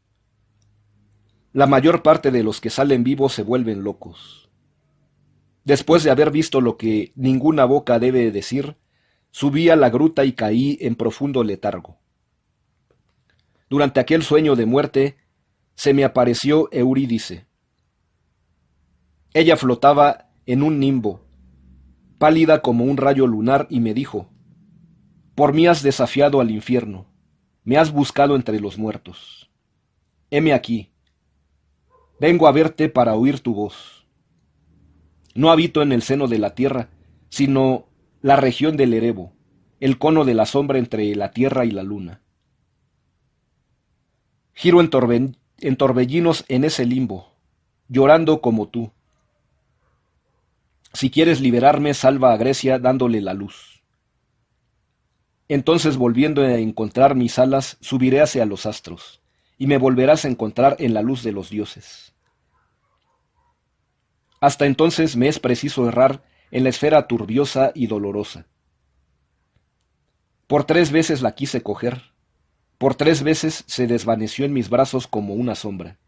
La mayor parte de los que salen vivos se vuelven locos. Después de haber visto lo que ninguna boca debe decir, subí a la gruta y caí en profundo letargo. Durante aquel sueño de muerte, se me apareció Eurídice. Ella flotaba en un nimbo, pálida como un rayo lunar, y me dijo: «Por mí has desafiado al infierno, me has buscado entre los muertos. Heme aquí, vengo a verte para oír tu voz. No habito en el seno de la tierra, sino la región del Erebo, el cono de la sombra entre la tierra y la luna. Giro en torbellinos en ese limbo, llorando como tú. Si quieres liberarme, salva a Grecia dándole la luz. Entonces, volviendo a encontrar mis alas, subiré hacia los astros, y me volverás a encontrar en la luz de los dioses. Hasta entonces me es preciso errar en la esfera turbiosa y dolorosa. Por 3 veces la quise coger, por 3 veces se desvaneció en mis brazos como una sombra.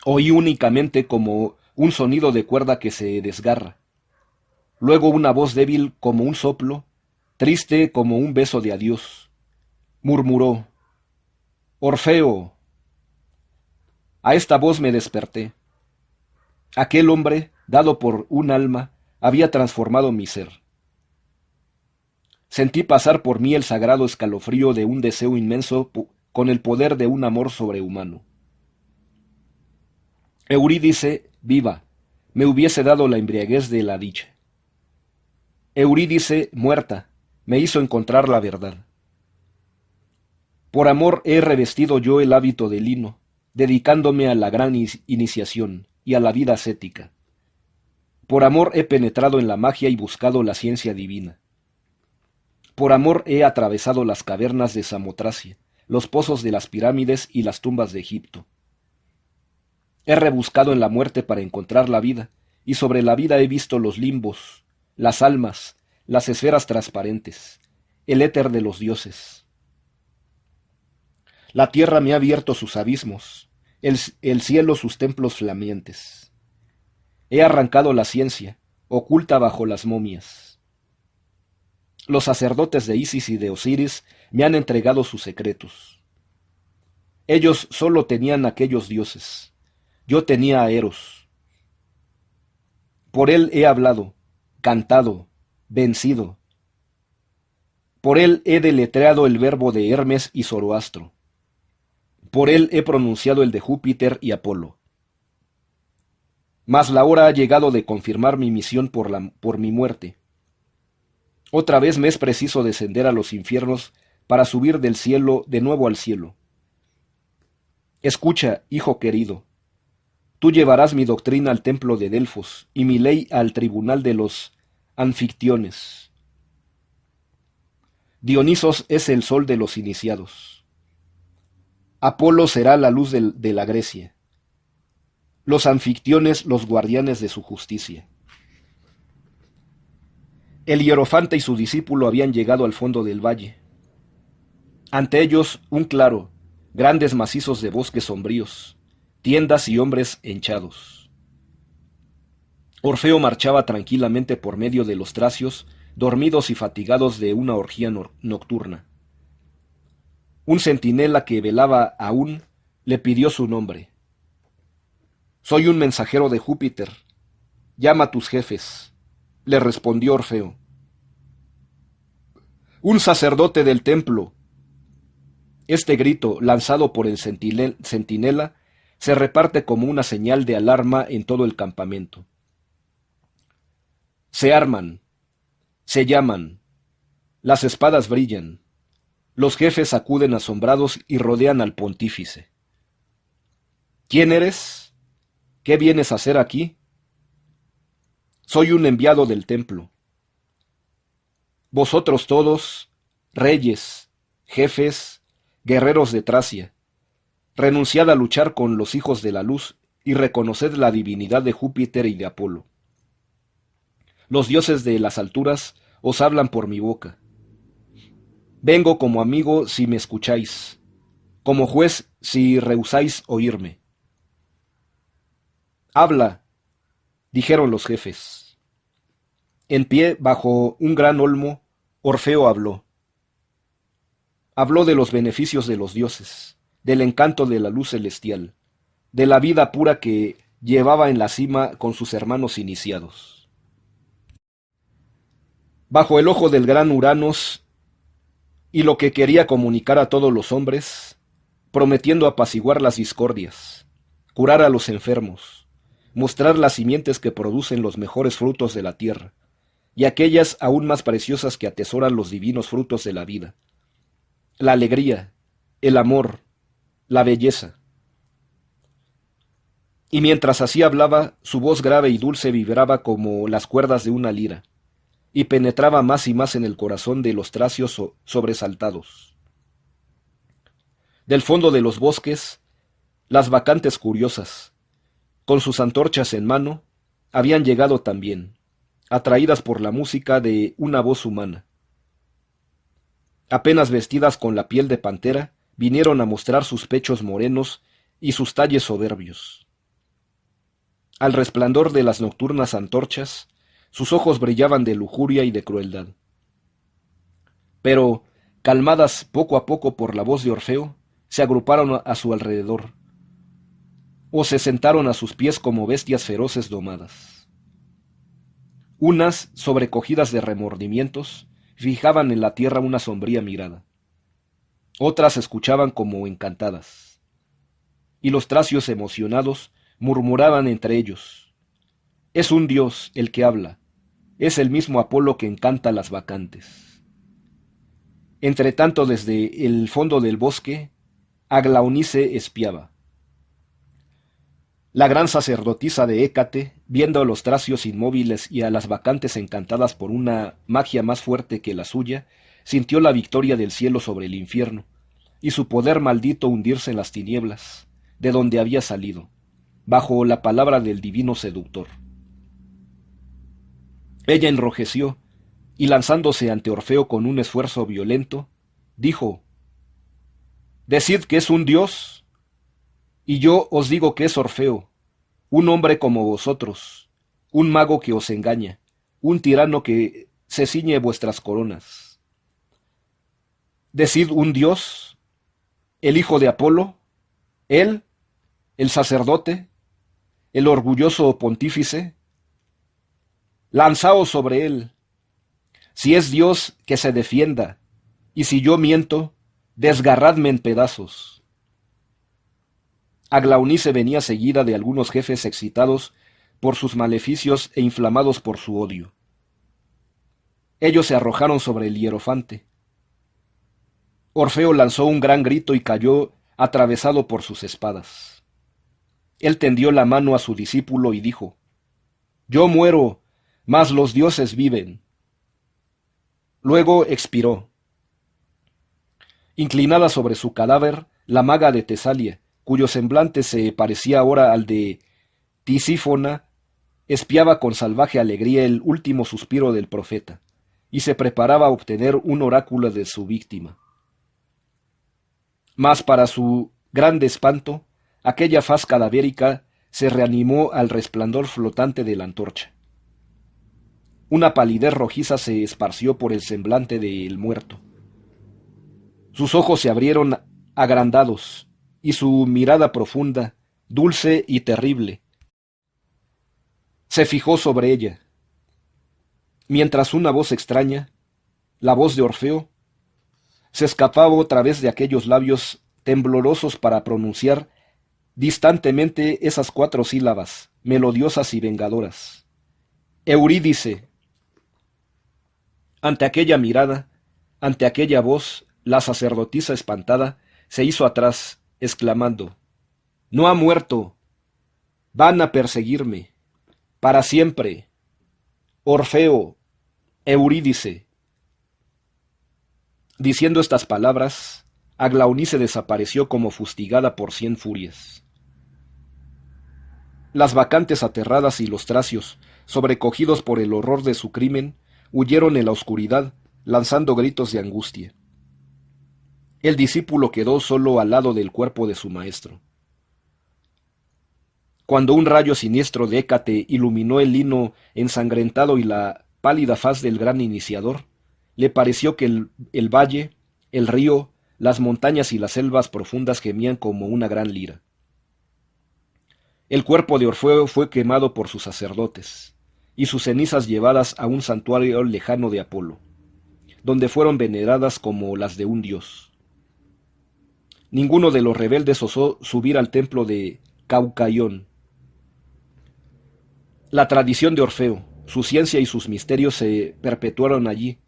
Oí únicamente como un sonido de cuerda que se desgarra, luego una voz débil como un soplo, triste como un beso de adiós. Murmuró: «Orfeo». A esta voz me desperté. Aquel hombre, dado por un alma, había transformado mi ser. Sentí pasar por mí el sagrado escalofrío de un deseo inmenso con el poder de un amor sobrehumano. Eurídice, viva, me hubiese dado la embriaguez de la dicha. Eurídice, muerta, me hizo encontrar la verdad. Por amor he revestido yo el hábito de lino, dedicándome a la gran iniciación y a la vida ascética. Por amor he penetrado en la magia y buscado la ciencia divina. Por amor he atravesado las cavernas de Samotracia, los pozos de las pirámides y las tumbas de Egipto. He rebuscado en la muerte para encontrar la vida, y sobre la vida he visto los limbos, las almas, las esferas transparentes, el éter de los dioses. La tierra me ha abierto sus abismos, el cielo sus templos flameantes. He arrancado la ciencia, oculta bajo las momias. Los sacerdotes de Isis y de Osiris me han entregado sus secretos. Ellos solo tenían aquellos dioses. Yo tenía a Eros. Por él he hablado, cantado, vencido. Por él he deletreado el verbo de Hermes y Zoroastro. Por él he pronunciado el de Júpiter y Apolo. Mas la hora ha llegado de confirmar mi misión por mi muerte. Otra vez me es preciso descender a los infiernos para subir del cielo de nuevo al cielo. Escucha, hijo querido. Tú llevarás mi doctrina al templo de Delfos y mi ley al tribunal de los anfictiones. Dionisos es el sol de los iniciados. Apolo será la luz de la Grecia. Los anfictiones los guardianes de su justicia. El hierofante y su discípulo habían llegado al fondo del valle. Ante ellos un claro, grandes macizos de bosques sombríos, tiendas y hombres henchados. Orfeo marchaba tranquilamente por medio de los tracios, dormidos y fatigados de una orgía nocturna. Un centinela que velaba aún le pidió su nombre. «Soy un mensajero de Júpiter. Llama a tus jefes», le respondió Orfeo. «Un sacerdote del templo». Este grito, lanzado por el centinela, se reparte como una señal de alarma en todo el campamento. Se arman, se llaman, las espadas brillan, los jefes acuden asombrados y rodean al pontífice. «¿Quién eres? ¿Qué vienes a hacer aquí?» «Soy un enviado del templo. Vosotros todos, reyes, jefes, guerreros de Tracia, renunciad a luchar con los hijos de la luz y reconoced la divinidad de Júpiter y de Apolo. Los dioses de las alturas os hablan por mi boca. Vengo como amigo si me escucháis, como juez si rehusáis oírme. Habla, dijeron los jefes. En pie, bajo un gran olmo, Orfeo habló. Habló de los beneficios de los dioses, del encanto de la luz celestial, de la vida pura que llevaba en la cima con sus hermanos iniciados. Bajo el ojo del gran Uranos, y lo que quería comunicar a todos los hombres, prometiendo apaciguar las discordias, curar a los enfermos, mostrar las simientes que producen los mejores frutos de la tierra, y aquellas aún más preciosas que atesoran los divinos frutos de la vida, la alegría, el amor, la belleza. Y mientras así hablaba, su voz grave y dulce vibraba como las cuerdas de una lira, y penetraba más y más en el corazón de los tracios sobresaltados. Del fondo de los bosques, las bacantes curiosas, con sus antorchas en mano, habían llegado también, atraídas por la música de una voz humana. Apenas vestidas con la piel de pantera, vinieron a mostrar sus pechos morenos y sus talles soberbios. Al resplandor de las nocturnas antorchas, sus ojos brillaban de lujuria y de crueldad. Pero, calmadas poco a poco por la voz de Orfeo, se agruparon a su alrededor, o se sentaron a sus pies como bestias feroces domadas. Unas, sobrecogidas de remordimientos, fijaban en la tierra una sombría mirada. Otras escuchaban como encantadas. Y los tracios emocionados murmuraban entre ellos: es un dios el que habla, es el mismo Apolo que encanta las bacantes. Entretanto, desde el fondo del bosque, Aglaonice espiaba. La gran sacerdotisa de Hécate, viendo a los tracios inmóviles y a las bacantes encantadas por una magia más fuerte que la suya, sintió la victoria del cielo sobre el infierno, y su poder maldito hundirse en las tinieblas, de donde había salido, bajo la palabra del divino seductor. Ella enrojeció, y lanzándose ante Orfeo con un esfuerzo violento, dijo: «Decid que es un dios, y yo os digo que es Orfeo, un hombre como vosotros, un mago que os engaña, un tirano que se ciñe vuestras coronas. Decid un dios, el hijo de Apolo, él, el sacerdote, el orgulloso pontífice. Lanzaos sobre él. Si es Dios, que se defienda, y si yo miento, desgarradme en pedazos». Aglaonice venía seguida de algunos jefes excitados por sus maleficios e inflamados por su odio. Ellos se arrojaron sobre el hierofante. Orfeo lanzó un gran grito y cayó atravesado por sus espadas. Él tendió la mano a su discípulo y dijo: «Yo muero, mas los dioses viven». Luego expiró. Inclinada sobre su cadáver, la maga de Tesalia, cuyo semblante se parecía ahora al de Tisífona, espiaba con salvaje alegría el último suspiro del profeta, y se preparaba a obtener un oráculo de su víctima. Mas para su grande espanto, aquella faz cadavérica se reanimó al resplandor flotante de la antorcha. Una palidez rojiza se esparció por el semblante del muerto. Sus ojos se abrieron agrandados, y su mirada profunda, dulce y terrible, se fijó sobre ella, mientras una voz extraña, la voz de Orfeo, se escapaba otra vez de aquellos labios temblorosos para pronunciar distantemente esas 4 sílabas, melodiosas y vengadoras: Eurídice. Ante aquella mirada, ante aquella voz, la sacerdotisa espantada se hizo atrás, exclamando: «No ha muerto. Van a perseguirme. Para siempre. Orfeo, Eurídice». Diciendo estas palabras, Aglaonice desapareció como fustigada por 100 furias. Las bacantes aterradas y los tracios, sobrecogidos por el horror de su crimen, huyeron en la oscuridad, lanzando gritos de angustia. El discípulo quedó solo al lado del cuerpo de su maestro. Cuando un rayo siniestro de Hécate iluminó el lino ensangrentado y la pálida faz del gran iniciador, le pareció que el valle, el río, las montañas y las selvas profundas gemían como una gran lira. El cuerpo de Orfeo fue quemado por sus sacerdotes, y sus cenizas llevadas a un santuario lejano de Apolo, donde fueron veneradas como las de un dios. Ninguno de los rebeldes osó subir al templo de Caucaión. La tradición de Orfeo, su ciencia y sus misterios se perpetuaron allí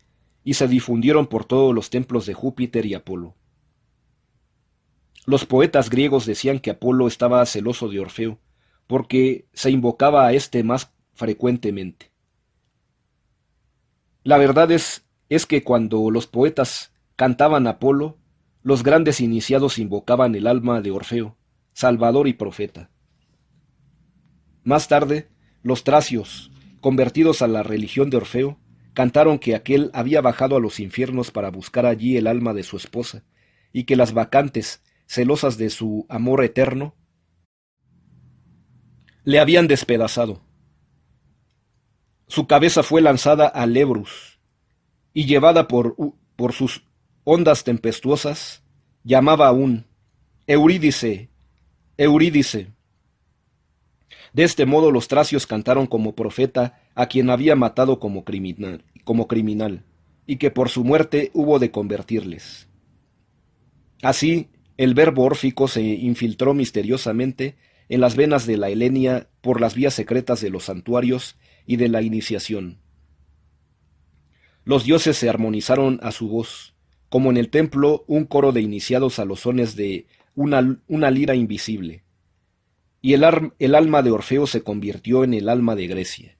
y se difundieron por todos los templos de Júpiter y Apolo. Los poetas griegos decían que Apolo estaba celoso de Orfeo, porque se invocaba a éste más frecuentemente. La verdad es que cuando los poetas cantaban a Apolo, los grandes iniciados invocaban el alma de Orfeo, salvador y profeta. Más tarde, los tracios, convertidos a la religión de Orfeo, cantaron que aquél había bajado a los infiernos para buscar allí el alma de su esposa, y que las bacantes, celosas de su amor eterno, le habían despedazado. Su cabeza fue lanzada al Ebrus, y llevada por sus ondas tempestuosas, llamaba aún, Eurídice, Eurídice. De este modo los tracios cantaron como profeta a quien había matado como criminal, y que por su muerte hubo de convertirles. Así, el verbo órfico se infiltró misteriosamente en las venas de la Helenia por las vías secretas de los santuarios y de la iniciación. Los dioses se armonizaron a su voz, como en el templo un coro de iniciados a los sones de una lira invisible, y el alma de Orfeo se convirtió en el alma de Grecia.